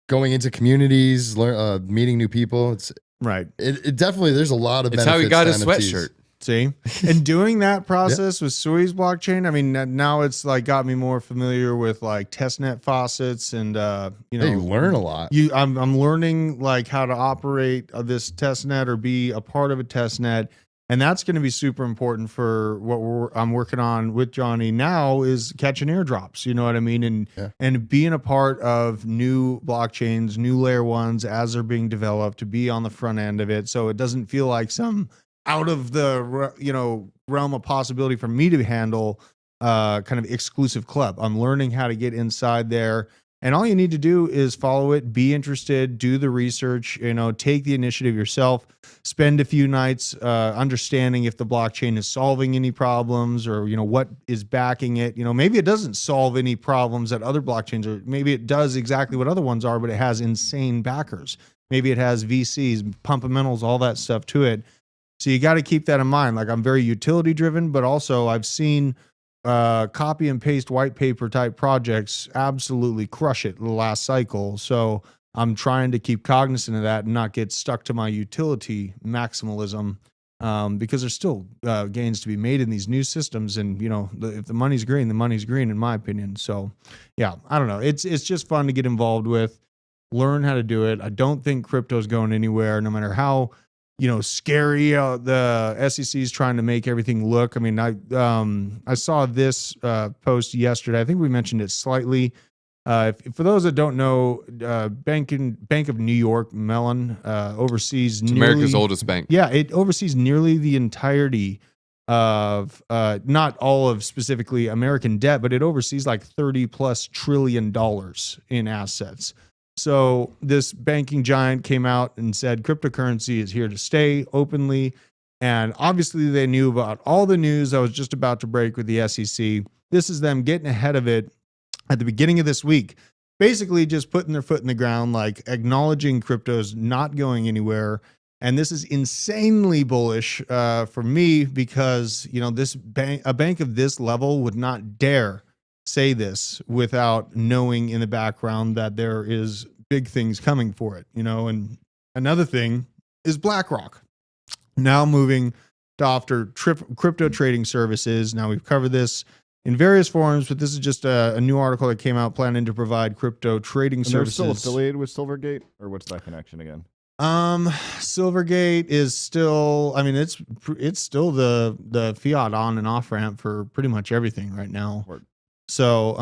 going into communities, meeting new people. Right. It definitely, there's a lot of It's how he benefits got to his NFTs. sweatshirt. See, and doing that process with Sui's blockchain, I mean, now it's like got me more familiar with like testnet faucets and Yeah, you learn a lot. I'm learning like how to operate this testnet or be a part of a testnet, and that's going to be super important for what I'm working on with Johnny now is catching airdrops. You know what I mean, and being a part of new blockchains, new layer ones as they're being developed, to be on the front end of it, so it doesn't feel like some out of the realm of possibility for me to handle. kind of exclusive club. I'm learning how to get inside there. And all you need to do is follow it, be interested, do the research, take the initiative yourself, spend a few nights understanding if the blockchain is solving any problems or, what is backing it. Maybe it doesn't solve any problems that other blockchains are. Maybe it does exactly what other ones are, but it has insane backers. Maybe it has VCs, pumpamentals, all that stuff to it. So you got to keep that in mind. Like, I'm very utility driven, but also I've seen copy and paste white paper type projects absolutely crush it the last cycle. So I'm trying to keep cognizant of that and not get stuck to my utility maximalism, because there's still gains to be made in these new systems. And, if the money's green, the money's green, in my opinion. So yeah, I don't know. It's just fun to get involved with, learn how to do it. I don't think crypto's going anywhere, no matter how scary the SEC is trying to make everything look. I mean, I saw this post yesterday. I think we mentioned it slightly. For those that don't know, Bank of New York, Mellon, oversees America's oldest bank. Yeah, it oversees nearly the entirety of not all of specifically American debt, but it oversees like $30+ trillion in assets. So this banking giant came out and said cryptocurrency is here to stay openly. And obviously they knew about all the news that was just about to break with the SEC. This is them getting ahead of it at the beginning of this week, basically just putting their foot in the ground, like acknowledging crypto's not going anywhere. And this is insanely bullish for me because, a bank of this level would not dare say this without knowing in the background that there is big things coming for it, and another thing is BlackRock now moving to offer crypto trading services. Now, we've covered this in various forums, but this is just a new article that came out planning to provide crypto trading services. They're still affiliated with Silvergate, or what's that connection again? Silvergate is still, it's still the fiat on and off ramp for pretty much everything right now. Word. So,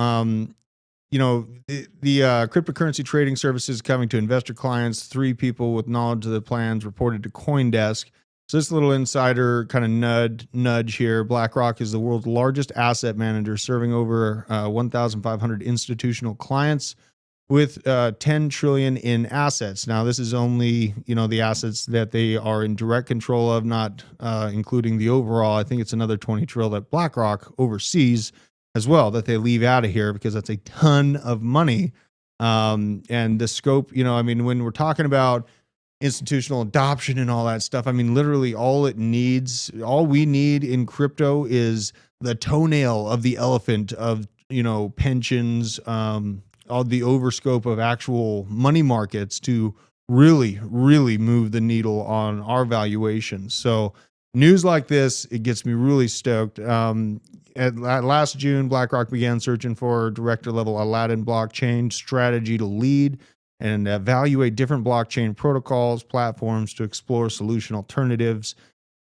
the cryptocurrency trading services coming to investor clients. 3 people with knowledge of the plans reported to CoinDesk. So this little insider kind of nudge here. BlackRock is the world's largest asset manager, serving over 1,500 institutional clients with 10 trillion in assets. Now, this is only, the assets that they are in direct control of, not including the overall. I think it's another 20 trillion that BlackRock oversees as well, that they leave out of here, because that's a ton of money. And the scope, when we're talking about institutional adoption and all that stuff, literally all we need in crypto is the toenail of the elephant of, pensions, all the overscope of actual money markets to really, really move the needle on our valuations. So news like this, it gets me really stoked. Last June, BlackRock began searching for director-level Aladdin blockchain strategy to lead and evaluate different blockchain protocols, platforms to explore solution alternatives.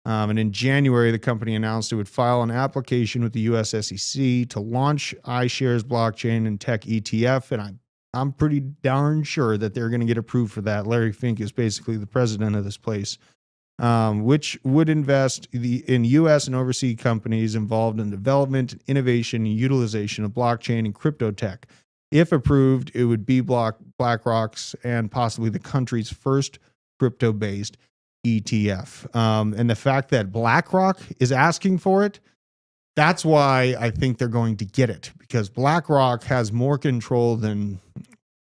And in January, the company announced it would file an application with the US SEC to launch iShares blockchain and tech ETF. And I'm pretty darn sure that they're going to get approved for that. Larry Fink is basically the president of this place. Which would invest in U.S. and overseas companies involved in development, innovation, and utilization of blockchain and crypto tech. If approved, it would be BlackRock's and possibly the country's first crypto-based ETF. And the fact that BlackRock is asking for it, that's why I think they're going to get it, because BlackRock has more control than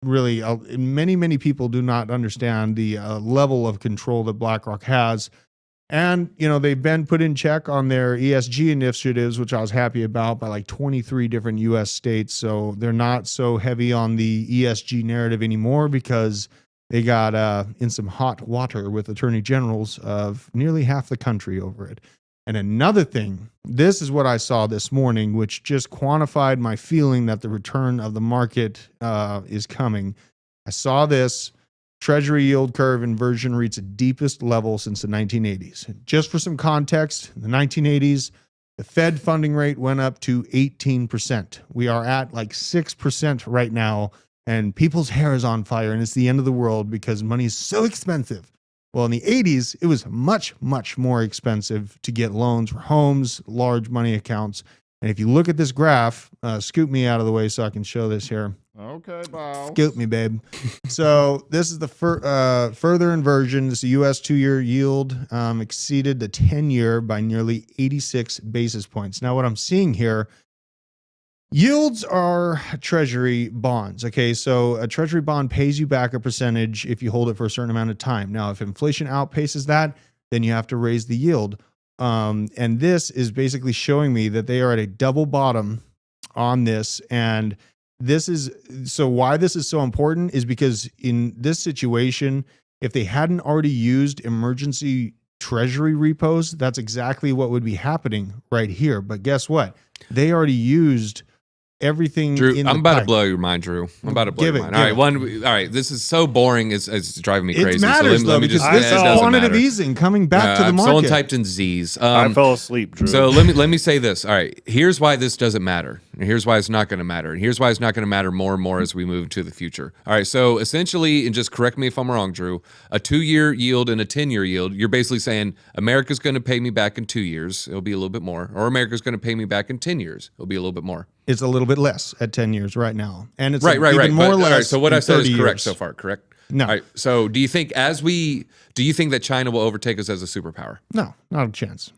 really many people do not understand the level of control that BlackRock has. And, they've been put in check on their ESG initiatives, which I was happy about, by like 23 different US states. So they're not so heavy on the ESG narrative anymore, because they got in some hot water with attorney generals of nearly half the country over it. And another thing, this is what I saw this morning, which just quantified my feeling that the return of the market is coming. I saw this. Treasury yield curve inversion reached its deepest level since the 1980s. Just for some context, in the 1980s, the Fed funding rate went up to 18%. We are at like 6% right now, and people's hair is on fire, and it's the end of the world because money is so expensive. Well, in the 80s, it was much, much more expensive to get loans for homes, large money accounts. And if you look at this graph, scoot me out of the way so I can show this here. Okay, bow. Scoot me, babe. So this is the further inversion. This is the U.S. 2-year yield exceeded the 10-year by nearly 86 basis points. Now, what I'm seeing here, yields are treasury bonds. Okay, so a treasury bond pays you back a percentage if you hold it for a certain amount of time. Now, if inflation outpaces that, then you have to raise the yield. And this is basically showing me that they are at a double bottom on this. And this is so why this is so important is because in this situation, if they hadn't already used emergency treasury repos, that's exactly what would be happening right here. But guess what? They already used everything. Drew, in the I'm about pipe. to blow your mind, Drew. I'm about to blow Give your it, mind. All give right, it. all right. This is so boring. It's driving me crazy. It matters though, because this it is doesn't quantitative matter. easing coming back to the market. Someone typed in Z's. I fell asleep, Drew. So let me say this. All right, here's why this doesn't matter. And here's why it's not going to matter. And here's why it's not going to matter more and more as we move to the future. All right, so essentially, and just correct me if I'm wrong, Drew, a 2-year yield and a 10-year yield, you're basically saying America's going to pay me back in 2 years. It'll be a little bit more. Or America's going to pay me back in 10 years. It'll be a little bit more. It's a little bit less at 10 years right now. And it's Right. even more or But, less. all right, so what in I said is 30 correct years. so far, correct? No. All right, so do you think that China will overtake us as a superpower? No, not a chance.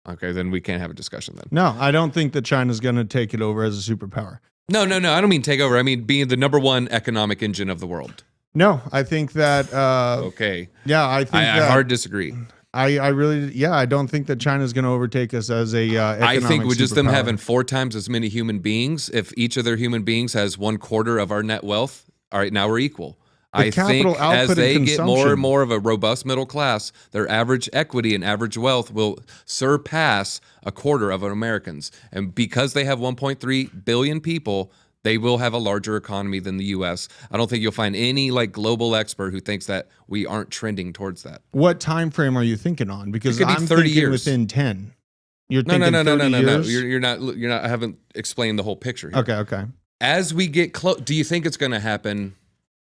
Okay, then we can't have a discussion then. No, I don't think that China's going to take it over as a superpower. No. I don't mean take over. I mean being the number one economic engine of the world. No, I think that. Okay. Yeah, I think I that. hard disagree. I really, yeah, I don't think that China's going to overtake us as a. I think with just them superpower. having 4 times as many human beings, if each of their human beings has 1/4 of our net wealth, all right, now we're equal. I think capital as output they and get more consumption. and more of a robust middle class, their average equity and average wealth will surpass 1/4 of Americans. And because they have 1.3 billion people, they will have a larger economy than the U.S. I don't think you'll find any like global expert who thinks that we aren't trending towards that. What time frame are you thinking on? Because It could be I'm 30 thinking years. within 10. You're No, thinking no. 30 years? You're not. I haven't explained the whole picture here. Okay. As we get close, do you think it's going to happen?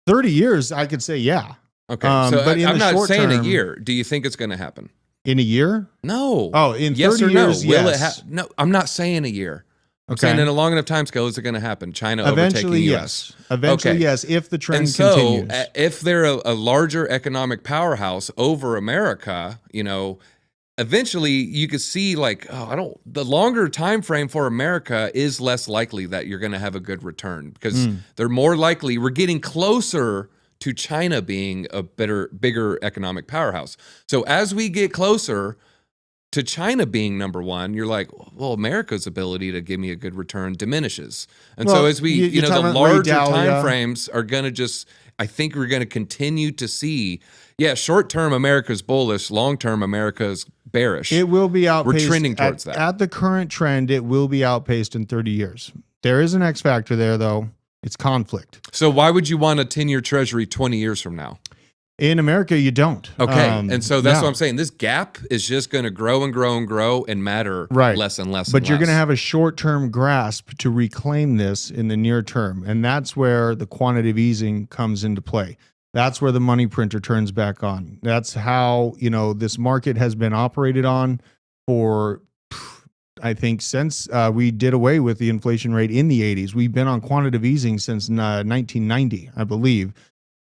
30 years, I could say yeah. Okay, But so in I'm the not short saying a term- year. Do you think it's going to happen? In a year? No. Oh, in yes 30 or no? years, Will yes. No, I'm not saying a year. I'm Okay. saying in a long enough time scale, is it going to happen? China Eventually, overtaking yes. U.S. Eventually, Okay. yes, if the trend And so, continues. if they're a larger economic powerhouse over America, eventually you could see the longer time frame for America is less likely that you're going to have a good return because they're more likely. We're getting closer to China being a bigger economic powerhouse. So as we get closer to China being number one, you're like, well, America's ability to give me a good return diminishes. And Well, so as we, you're the talking about larger Ray Dalio. time frames are going to just, I think we're going to continue to see, short term America's bullish, long term America's bearish. It will be outpaced. We're trending towards that. At the current trend, it will be outpaced in 30 years. There is an X factor there, though. It's conflict. So why would you want a 10-year treasury 20 years from now? In America, you don't. Okay. And so that's no. what I'm saying. This gap is just going to grow and grow and grow and matter Right. less and less. But you're going to less. have a short-term grasp to reclaim this in the near term. And that's where the quantitative easing comes into play. That's where the money printer turns back on. That's how, this market has been operated on for, I think, since we did away with the inflation rate in the 80s. We've been on quantitative easing since 1990, I believe.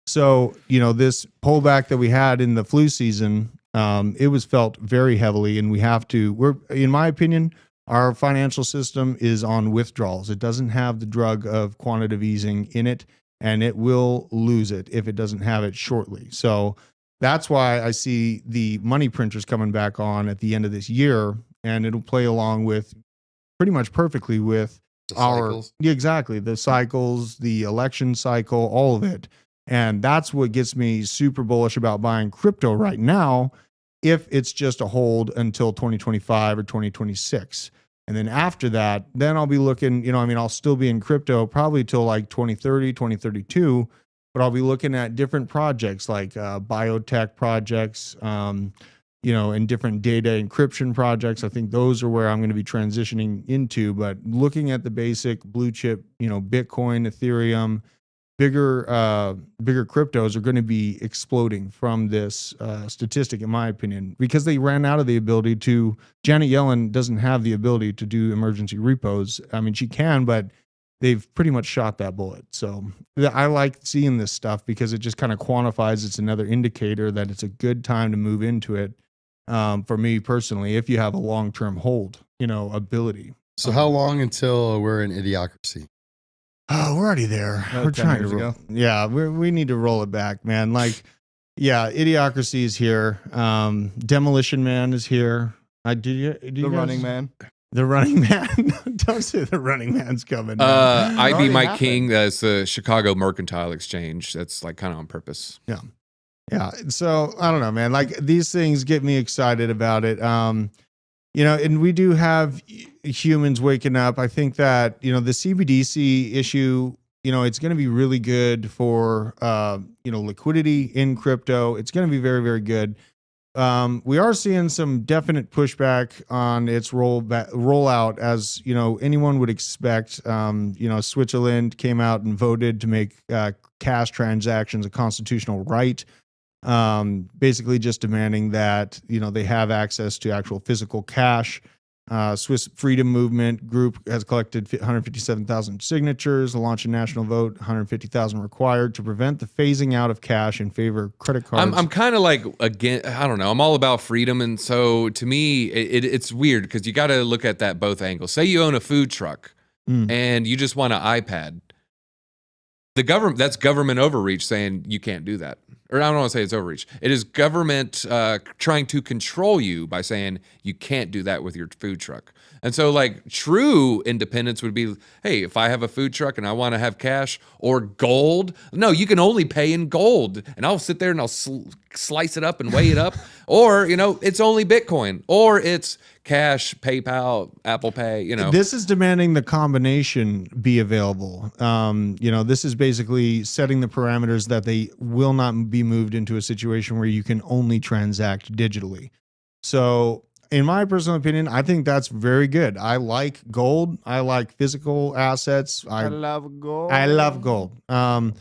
So, this pullback that we had in the flu season, it was felt very heavily, and in my opinion, our financial system is on withdrawals. It doesn't have the drug of quantitative easing in it, and it will lose it if it doesn't have it shortly. So that's why I see the money printers coming back on at the end of this year, and it'll play along with pretty much perfectly with The cycles. Yeah, exactly. The cycles, the election cycle, all of it. And that's what gets me super bullish about buying crypto right now, if it's just a hold until 2025 or 2026. And then after that, then I'll be looking, I'll still be in crypto probably till like 2030, 2032, but I'll be looking at different projects like biotech projects, and different data encryption projects. I think those are where I'm going to be transitioning into, but looking at the basic blue chip, Bitcoin, Ethereum, bigger cryptos are going to be exploding from this statistic, in my opinion, because they ran out of the ability to. Janet Yellen doesn't have the ability to do emergency repos. I mean, she can, but they've pretty much shot that bullet. So I like seeing this stuff because it just kind of quantifies. It's another indicator that it's a good time to move into it. For me personally, if you have a long-term hold, ability. So how long until we're in idiocracy? Oh, we're already there. We're 10 trying to years ago. Yeah, we need to roll it back, man. Like, yeah, idiocracy is here. Demolition Man is here. The Running Man. The Running Man. Don't say the Running Man's coming. I be already Mike happened. King. That's the Chicago Mercantile Exchange. That's like kind of on purpose. Yeah. So I don't know, man. Like these things get me excited about it. And we do have humans waking up. I think that, the CBDC issue, it's going to be really good for, liquidity in crypto. It's going to be very, very good. We are seeing some definite pushback on its rollout, as anyone would expect. Switzerland came out and voted to make cash transactions a constitutional right, basically just demanding that they have access to actual physical cash. Swiss Freedom Movement group has collected 157,000 signatures to launch a national vote, 150,000 required to prevent the phasing out of cash in favor of credit cards. I'm kind of like, again, I don't know. I'm all about freedom. And so to me, it's weird because you got to look at that both angles. Say you own a food truck and you just want an iPad. That's government overreach saying you can't do that. Or I don't want to say it's overreach. It is government trying to control you by saying you can't do that with your food truck. And so like true independence would be, hey, if I have a food truck and I want to have cash or gold, no, you can only pay in gold. And I'll sit there and I'll slice it up and weigh it up. Or, it's only Bitcoin or it's cash, PayPal, Apple Pay, This is demanding the combination be available. This is basically setting the parameters that they will not be moved into a situation where you can only transact digitally. So in my personal opinion, I think that's very good. I like gold. I like physical assets. I love gold. I love gold. And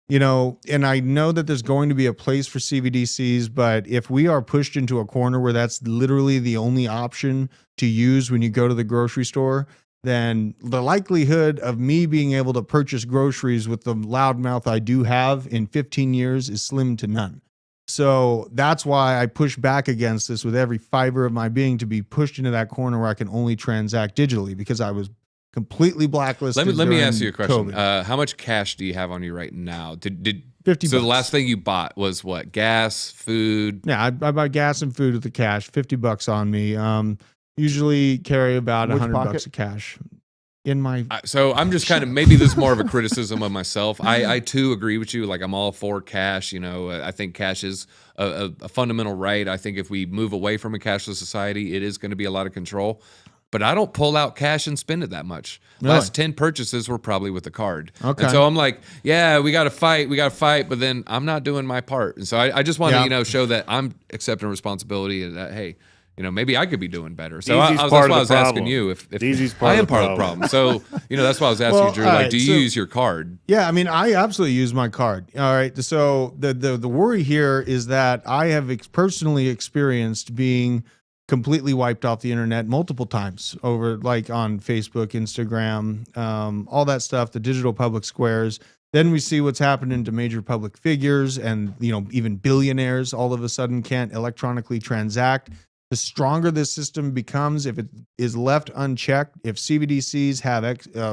I know that there's going to be a place for CBDCs, but if we are pushed into a corner where that's literally the only option to use when you go to the grocery store, then the likelihood of me being able to purchase groceries with the loud mouth I do have in 15 years is slim to none. So that's why I push back against this with every fiber of my being, to be pushed into that corner where I can only transact digitally, because I was completely blacklisted. Let me ask you a question. COVID. How much cash do you have on you right now? Did 50 So the bucks. last thing you bought was what? Gas, food? Yeah, I buy gas and food with the cash. $50 on me. Usually carry about Which $100 pocket? of cash in my. So I'm just kind of, maybe this is more of a criticism of myself. I too agree with you. Like I'm all for cash. I think cash is a fundamental right. I think if we move away from a cashless society, it is going to be a lot of control. But I don't pull out cash and spend it that much. Really? Last 10 purchases were probably with a card. Okay. And so I'm like, yeah, we got to fight. But then I'm not doing my part. And so I just want to, show that I'm accepting responsibility and that, hey, maybe I could be doing better. So Easy's that's part why of I was the asking problem. you if Easy's part I of am the part of the problem. problem. So, that's why I was asking Well, you, Drew, all like, right, do you so- use your card? Yeah, I mean, I absolutely use my card. All right. So the worry here is that I have personally experienced being completely wiped off the internet multiple times over, like on Facebook, Instagram, all that stuff, the digital public squares. Then we see what's happening to major public figures, and even billionaires all of a sudden can't electronically transact. The stronger this system becomes, if it is left unchecked, if CBDCs have,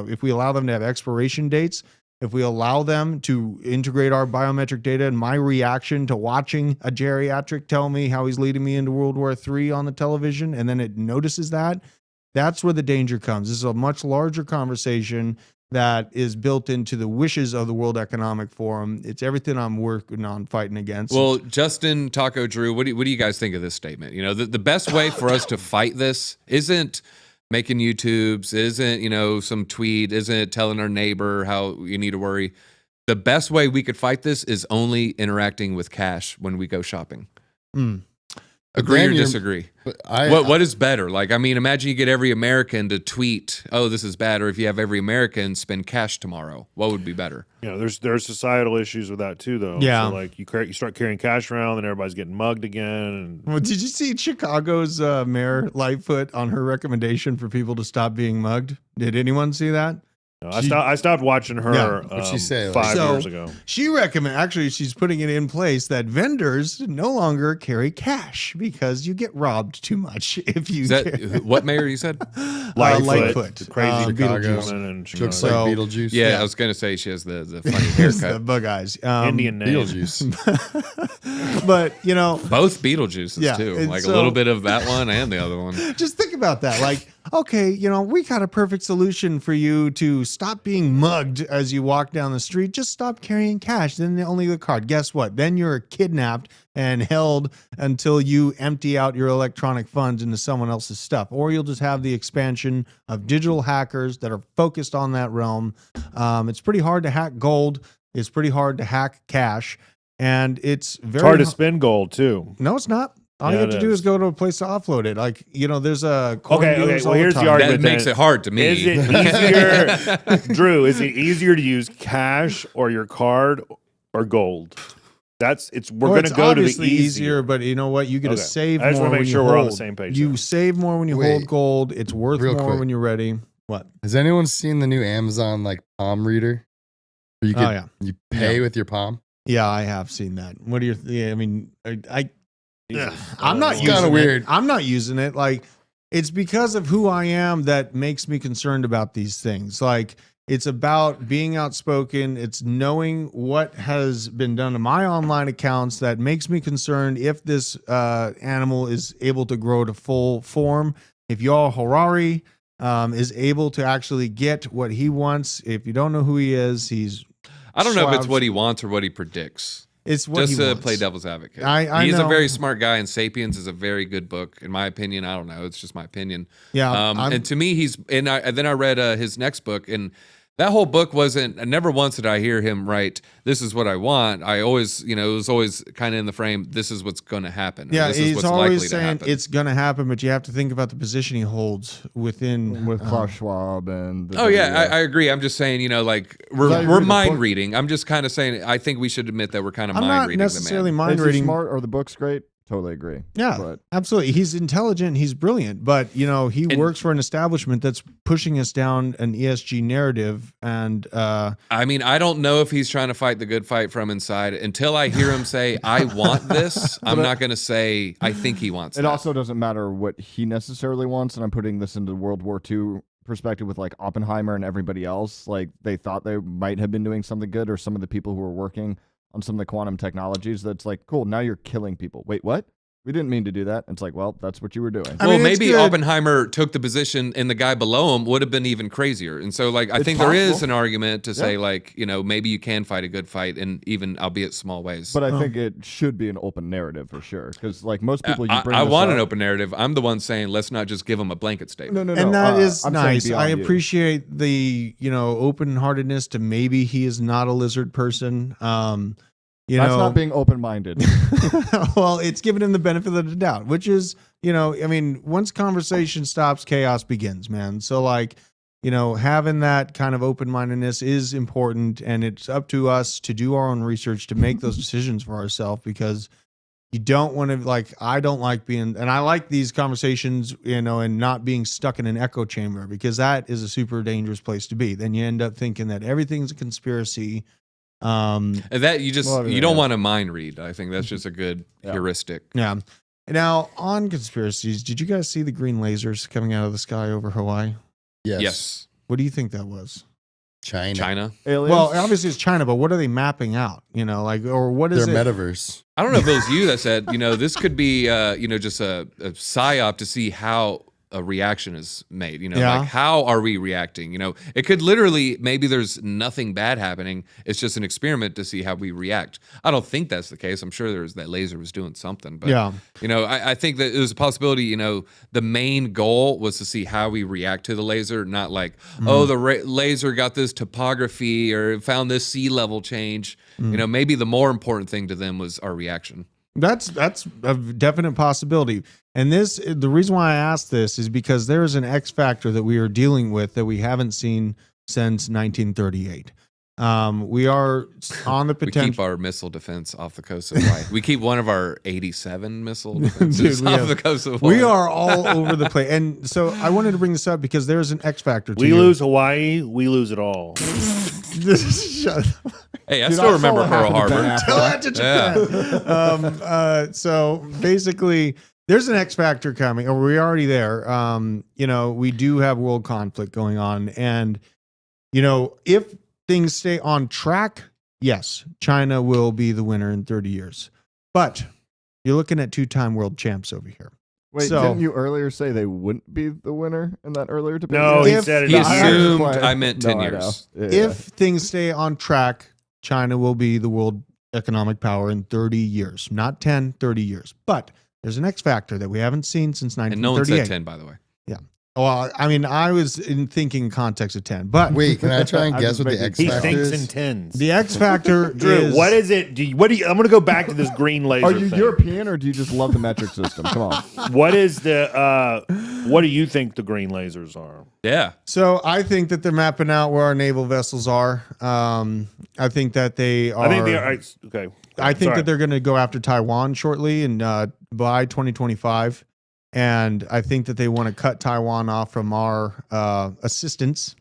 if we allow them to have expiration dates, if we allow them to integrate our biometric data, and my reaction to watching a geriatric tell me how he's leading me into World War III on the television, and then it notices that's where the danger comes. This is a much larger conversation that is built into the wishes of the World Economic Forum. It's everything I'm working on fighting against. Well, Justin, Taco, Drew, what do you guys think of this statement? The best way for us to fight this isn't making YouTubes, isn't, some tweet, isn't telling our neighbor how you need to worry. The best way we could fight this is only interacting with cash when we go shopping. Agree then or you're- disagree? But What is better? Like, I mean, imagine you get every American to tweet, "Oh, this is bad," or if you have every American spend cash tomorrow, what would be better? You know, there's societal issues with that too, though. Yeah. So like you start carrying cash around, and everybody's getting mugged again. And Well, did you see Chicago's Mayor Lightfoot on her recommendation for people to stop being mugged? Did anyone see that? I stopped watching her. Yeah. What'd she say? 5 So- years ago. She actually, she's putting it in place that vendors no longer carry cash because you get robbed too much if you Is that what mayor you said? Lightfoot. the crazy Chicago. Beetlejuice. woman in looks Chicago. like Beetlejuice. Yeah, I was gonna say she has the funny It's the haircut. bug eyes. Indian name. Beetlejuice. But, you know, Both Beetlejuices Yeah, too, and like so- a little bit of that one and the other one. just think about that. Like, okay, you know, we got a perfect solution for you to stop being mugged as you walk down the street. Just stop carrying cash. Then only the card. Guess what? Then you're kidnapped and held until you empty out your electronic funds into someone else's stuff. Or you'll just have the expansion of digital hackers that are focused on that realm. It's pretty hard to hack gold. It's pretty hard to hack cash. And it's very It's hard to spin gold too. No, it's not. All you Yeah, have to it do is. is go to a place to offload it. Like, you know, there's a coin Okay, dealers well, all here's the the time. argument. That makes then- it hard to me. Is it easier, Drew? Is it easier to use cash or your card or gold? We're Well, going to it's go to the obviously easier. but you know what? You get to Okay. save I just more wanna make when sure you we're on hold. the same page You there. save more when you hold Wait. gold. It's worth Real more quick. when you're ready. What? Has anyone seen the new Amazon like palm reader? Where you Oh, yeah. you pay with your palm. Yeah, I have seen that. What do you? Yeah, I mean, Jesus. I'm not It's using kinda it. weird. I'm not using it. Like, it's because of who I am that makes me concerned about these things. Like, it's about being outspoken. It's knowing what has been done to my online accounts that makes me concerned if this animal is able to grow to full form. If y'all Harari is able to actually get what he wants, if you don't know who he is, he's I don't know if it's Swabs. what he wants or what he predicts. it's what Just he to wants. play devil's advocate. I He's know. a very smart guy, and *Sapiens* is a very good book, in my opinion. I don't know; it's just my opinion. Yeah, I'm- and to me, and then I read his next book, and that whole book wasn't. Never once did I hear him write, "This is what I want." I always, it was always kind of in the frame, "This is what's going to happen." or, Yeah, this is he's what's always likely to saying happen. it's going to happen, but you have to think about the position he holds within. with Klaus Schwab and the Oh yeah, WEF. I agree. I'm just saying, like Is that you we're read the mind book? reading. I'm just kind of saying I think we should admit that we're kind of I'm mind not reading necessarily the man. mind Is he reading. smart or the book's great? Totally agree. Yeah, But absolutely. He's intelligent. He's brilliant, but he And- works for an establishment that's pushing us down an ESG narrative. And I mean, I don't know if he's trying to fight the good fight from inside. Until I hear him say, "I want this," I'm not going to say I think he wants it that. also doesn't matter what he necessarily wants, and I'm putting this into World War II perspective with like Oppenheimer and everybody else. Like they thought they might have been doing something good, or some of the people who were working on some of the quantum technologies. That's like, cool, now you're killing people. Wait, what? We didn't mean to do that. It's like, well, that's what you were doing. I Well, mean, it's maybe good. Oppenheimer took the position and the guy below him would have been even crazier. And so, like, I It's think there is possible. an argument to say, Yeah. like, maybe you can fight a good fight, and even albeit small ways. But I think it should be an open narrative for sure, because like most people, you bring I this want up, an open narrative. I'm the one saying, let's not just give him a blanket statement. No, no, no. and that is I'm saying nice. I beyond you. appreciate the open heartedness to maybe he is not a lizard person. That's not being open-minded. well, it's giving him the benefit of the doubt, which is, I mean, once conversation stops, chaos begins, man. So like, having that kind of open-mindedness is important, and it's up to us to do our own research to make those decisions for ourselves, because you don't want to, I don't like being, and I like these conversations, and not being stuck in an echo chamber, because that is a super dangerous place to be. Then you end up thinking that everything's a conspiracy. And that you Well, you yeah. don't want to mind read. I think that's just a good Yeah. heuristic. Yeah. Now, on conspiracies, did you guys see the green lasers coming out of the sky over Hawaii? Yes. What do you think that was? China. Aliens? Well, obviously it's China, but what are they mapping out? Or what is Their it? metaverse. I don't know if it was you that said, this could be, just a psyop to see how a reaction is made. Yeah. Like how are we reacting? It could literally, maybe there's nothing bad happening. It's just an experiment to see how we react. I don't think that's the case. I'm sure that laser was doing something, but Yeah. I think that there's a possibility. The main goal was to see how we react to the laser, not like, oh, the laser got this topography or found this sea level change. Maybe the more important thing to them was our reaction. That's a definite possibility. And the reason why I asked this is because there is an X factor that we are dealing with that we haven't seen since 1938. We are on the We potential. keep our missile defense off the coast of Hawaii. We keep one of our 87 missile defenses Dude, we off have- the coast of Hawaii. We are all over the place. And so I wanted to bring this up because there's an X factor to We you. lose Hawaii, we lose it all. Shut up. Hey, I Dude, still I saw remember what Pearl happened to Harbor. Ben Tell that to Japan. Yeah. So basically, there's an X factor coming, or we're already there. We do have world conflict going on. And, if things stay on track, yes, China will be the winner in 30 years. But you're looking at 2-time world champs over here. Wait, So- didn't you earlier say they wouldn't be the winner in that earlier debate? No, he If- said it. He No, in I- here. assumed Quiet. I meant 10 No, I know. years. Yeah. If things stay on track, China will be the world economic power in 30 years. Not 10, 30 years. But there's an X factor that we haven't seen since And no one said 1938. 10, by the way. Well, I mean, I was thinking context of 10. But Wait, can I try and I'm guess just what the making- X He factor thinks is? in tens. the X factor Drew, is... what is it? I'm going to go back to this green laser Are you thing. European or do you just love the metric system? Come on. What is the? What do you think the green lasers are? Yeah. So I think that they're mapping out where our naval vessels are. I think that they are... I think they are. Okay. I think Sorry. that they're going to go after Taiwan shortly and by 2025. And I think that they want to cut Taiwan off from our assistance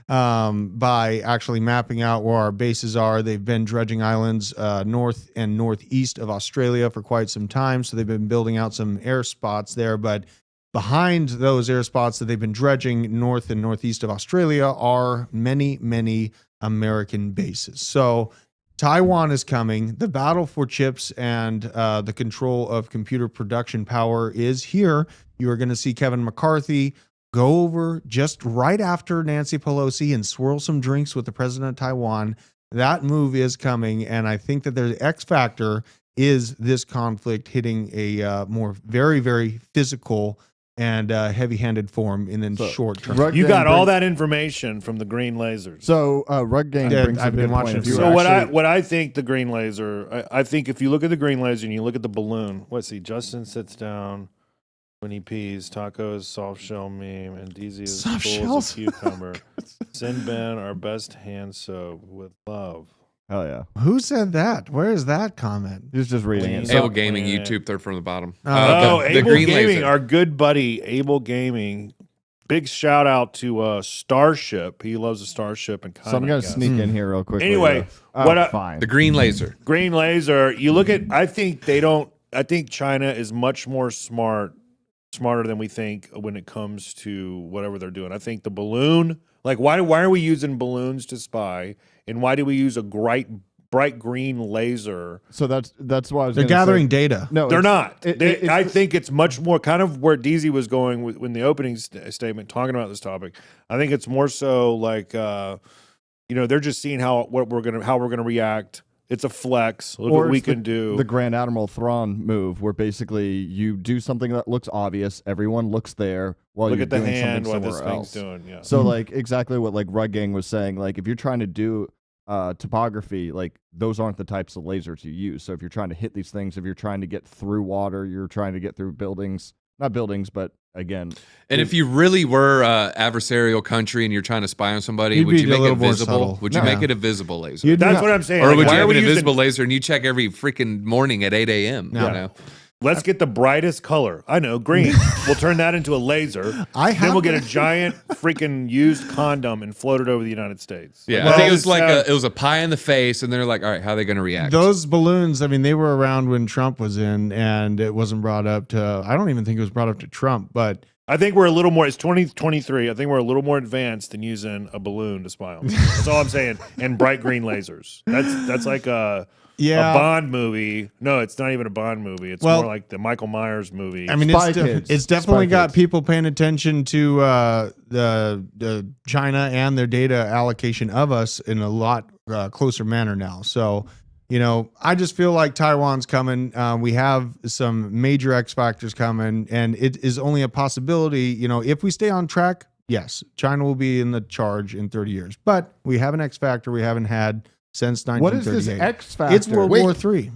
by actually mapping out where our bases are. They've been dredging islands north and northeast of Australia for quite some time. So they've been building out some air spots there. But behind those air spots that they've been dredging north and northeast of Australia are many, many American bases. So Taiwan is coming. The battle for chips and the control of computer production power is here. You are going to see Kevin McCarthy go over just right after Nancy Pelosi and swirl some drinks with the president of Taiwan. That move is coming. And I think that the X factor is this conflict hitting a more very, very physical and heavy-handed form in the So, short term. Rug You Gang got all brings- that information from the green lasers. So Rug Gang Yeah, brings up I've a been good watching point. it If you for- So were actually- what I think the green laser, I think if you look at the green laser and you look at the balloon, let's see, Justin sits down when he pees, tacos, soft shell meme, and DZ is Soft full shells? as a cucumber. Send Ben our best hand soap with love. Hell yeah. Who said that? Where is that comment? He's just reading it. Please. Able Up Gaming planet. YouTube, third from the bottom. Oh, The Able green Gaming, laser. our good buddy, Able Gaming. Big shout out to Starship. He loves a Starship and So I'm going to sneak in here real quick. Anyway, what fine. The green laser. Green laser. You look at. I think China is much more smarter than we think when it comes to whatever they're doing. I think the balloon. Like, why are we using balloons to spy, and why do we use a bright green laser? So that's why I was They're gonna gathering say, data. No, They're it's- not. it's- I think it's much more kind of where DZ was going when the opening statement talking about this topic. I think it's more so like they're just seeing how we're gonna react. It's a flex. Look Or what we it's the- can do. the Grand Admiral Thrawn move, where basically you do something that looks obvious, everyone looks there while Look you're at the doing hand something what this somewhere thing's else. doing. Yeah. So like exactly what like Rug Gang was saying, like if you're trying to do topography, like those aren't the types of lasers you use. So if you're trying to hit these things, if you're trying to get through water, you're trying to get through buildings, not buildings, but again, And if you really were adversarial country and you're trying to spy on somebody, You'd would be you a make it little more visible? subtle. Would you No. make it a visible laser? You'd That's not- what I'm saying. Or Like, would why you are have we an using- invisible laser and you check every freaking morning at 8 a.m.? No. You know? Let's get the brightest color. I know, green. We'll turn that into a laser. I Then we'll have get a giant freaking used condom and float it over the United States. Yeah, Well, I think it was like it's, it was a pie in the face, and they're like, "All right, how are they going to react?" Those balloons, I mean, they were around when Trump was in, and it wasn't brought up to, I don't even think it was brought up to Trump, but I think we're a little more. It's 2023. I think we're a little more advanced than using a balloon to spy on. That's all I'm saying. And bright green lasers. That's like a Bond movie. No, it's not even a Bond movie. It's Well, more like the Michael Myers movie. I mean, Spy it's, Kids. it's definitely Spy got Kids. people paying attention to the China and their data allocation of us in a lot closer manner now. So, I just feel like Taiwan's coming. We have some major X factors coming, and it is only a possibility. If we stay on track, yes, China will be in the charge in 30 years. But we have an X factor we haven't had since what is 1938. this X factor? It's World Wait. War III.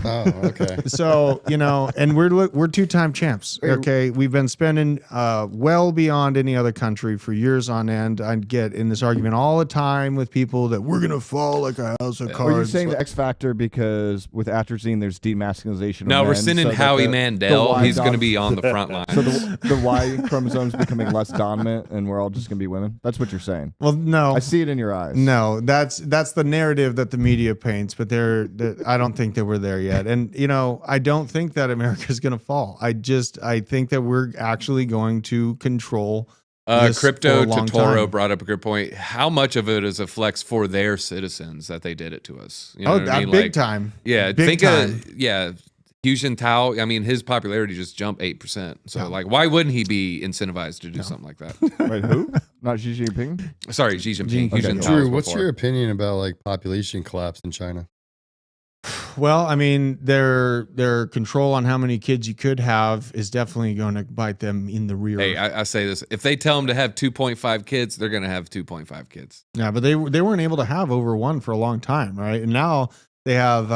Oh, okay. So, and we're two-time champs. Okay, we've been spending well beyond any other country for years on end. I get in this argument all the time with people that we're gonna fall like a house of cards. Are you saying the X factor because with atrazine there's demasculinization? Of No, we're men, sending so Howie the Mandel. Y He's going to dom- be on the front line. So the Y chromosome's becoming less dominant, and we're all just gonna be women. That's what you're saying. Well, no, I see it in your eyes. no, that's the narrative that the media paints, but I don't think that we're there yet. And I don't think that America's going to fall. I think that we're actually going to control. Crypto for a long Totoro time. brought up a good point. How much of it is a flex for their citizens that they did it to us? You know what I mean? Big time. Yeah, Big time. Fusion Tao. I mean, his popularity just jumped 8%. So, why wouldn't he be incentivized to do something like that? Wait, who? Not Xi Jinping? Sorry, Xi Jinping. Okay. Fusion Tao Drew, was what's before. your opinion about like population collapse in China? Well, I mean, their control on how many kids you could have is definitely going to bite them in the rear. Hey, I say this: if they tell them to have 2.5 kids, they're going to have 2.5 kids. Yeah, but they weren't able to have over one for a long time, right? And now they have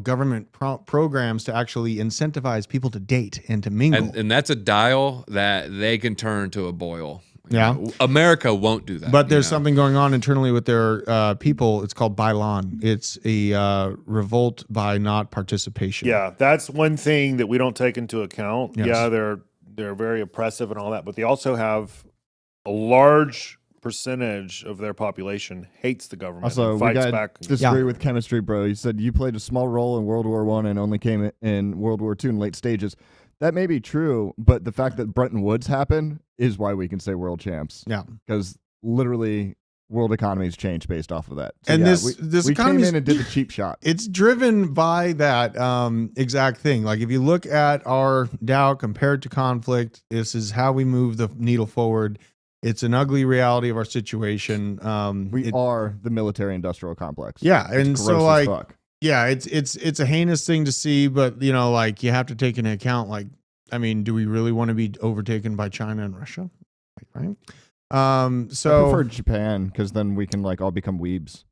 government programs to actually incentivize people to date and to mingle. And that's a dial that they can turn to a boil. You Yeah. know, America won't do that. But there's you know? something going on internally with their people. It's called Bailan. It's a revolt by not participation. Yeah, that's one thing that we don't take into account. Yes. Yeah, they're very oppressive and all that, but they also have a large percentage of their population hates the government Also, and we fights got back. disagree with chemistry, bro. You said you played a small role in World War I and only came in World War II in late stages. That may be true, but the fact that Bretton Woods happened is why we can say world champs. Yeah. Because literally world economies changed based off of that. So And yeah, this we came economy's- in and did the cheap shot. It's driven by that exact thing. Like if you look at our Dow compared to conflict, this is how we move the needle forward. It's an ugly reality of our situation. We are the military industrial complex. Yeah, and It's so gross as like fuck. yeah, it's a heinous thing to see, but like you have to take into account, like, I mean, do we really want to be overtaken by China and Russia? Like, right? I So prefer Japan because then we can like all become weebs.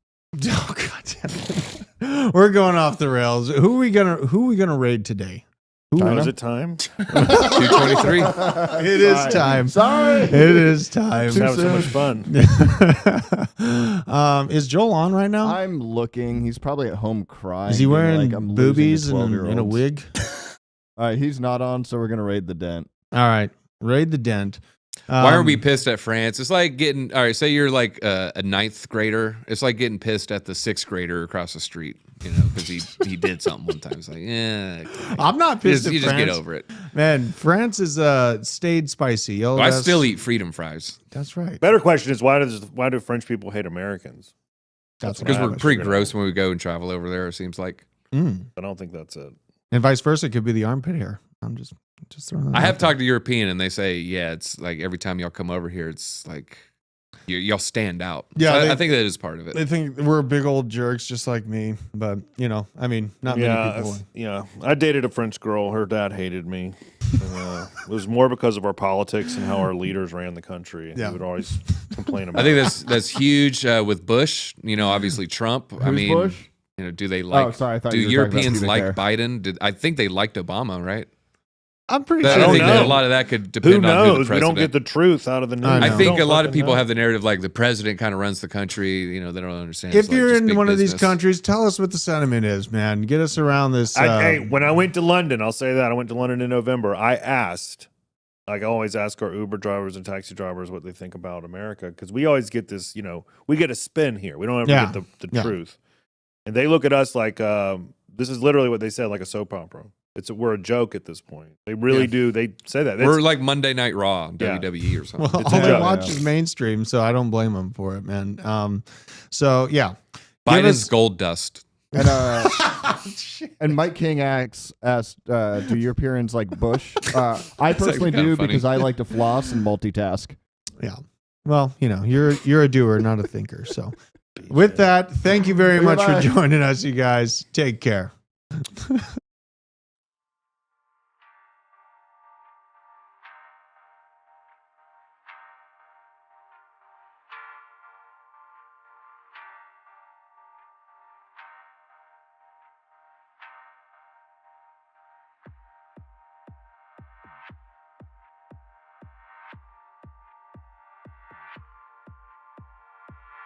oh god damn it. We're going off the rails. Who are we gonna raid today? Who Oh, is it time? 223. It is time. Sorry. It is time. Just having so much fun. Is Joel on right now? I'm looking. He's probably at home crying. Is he being wearing like, I'm losing to boobies and a 12-year-olds. wig? All right, he's not on, so we're gonna raid the dent. All right, raid the dent. Why are we pissed at France? It's like getting, all right, say you're like a ninth grader. It's like getting pissed at the sixth grader across the street, because he did something one time. It's like, yeah. I'm not pissed at You just France. get over it. Man, France is stayed spicy. Oh, Well, I that's- still eat freedom fries That's right. Better question is why do French people hate Americans? That's what because I we're haven't pretty figured gross when we go and travel over there, it seems like. Mm. I don't think that's it. And vice versa, it could be the armpit hair. I'm just throwing that I out have there. talked to European and they say, yeah, it's like every time y'all come over here, it's like y'all stand out. Yeah, So they- I think that is part of it. They think we're big old jerks just like me, but I mean, not many people. Yeah. I dated a French girl. Her dad hated me. And, it was more because of our politics and how our leaders ran the country. Yeah. He would always complain about I think that's huge with Bush. Obviously Trump. I Who's mean, Bush? Do they like? Oh, sorry, I thought do you were talking about Europeans pubic like hair. Biden? I think they liked Obama, right? I'm pretty But sure. I don't think know. that a lot of that could Who depend on who the knows? We president. don't get the truth out of the news. I I know. think We a lot don't of people fucking have the narrative like the president kind of runs the country. They don't understand. If It's like you're just in big one of these business. countries, tell us what the sentiment is, man. Get us around this. Hey, when I went to London, I'll say that I went to London in November. I asked, like I always ask our Uber drivers and taxi drivers what they think about America, because we always get this, we get a spin here. We don't ever Yeah. get the Yeah. truth, and they look at us like this is literally what they said, like a soap opera. We're a joke at this point. They really do. They say that. We're like Monday Night Raw, on Yeah. WWE or something. well, it's all a they joke. watch is mainstream, so I don't blame them for it, man. So yeah, Give Biden's us- gold dust. And Mike King asked, do Europeans like Bush? I personally kinda do funny. because I like to floss and multitask. yeah. Well, you're a doer, not a thinker. So, with that, thank you very much for Goodbye. joining us, you guys. Take care.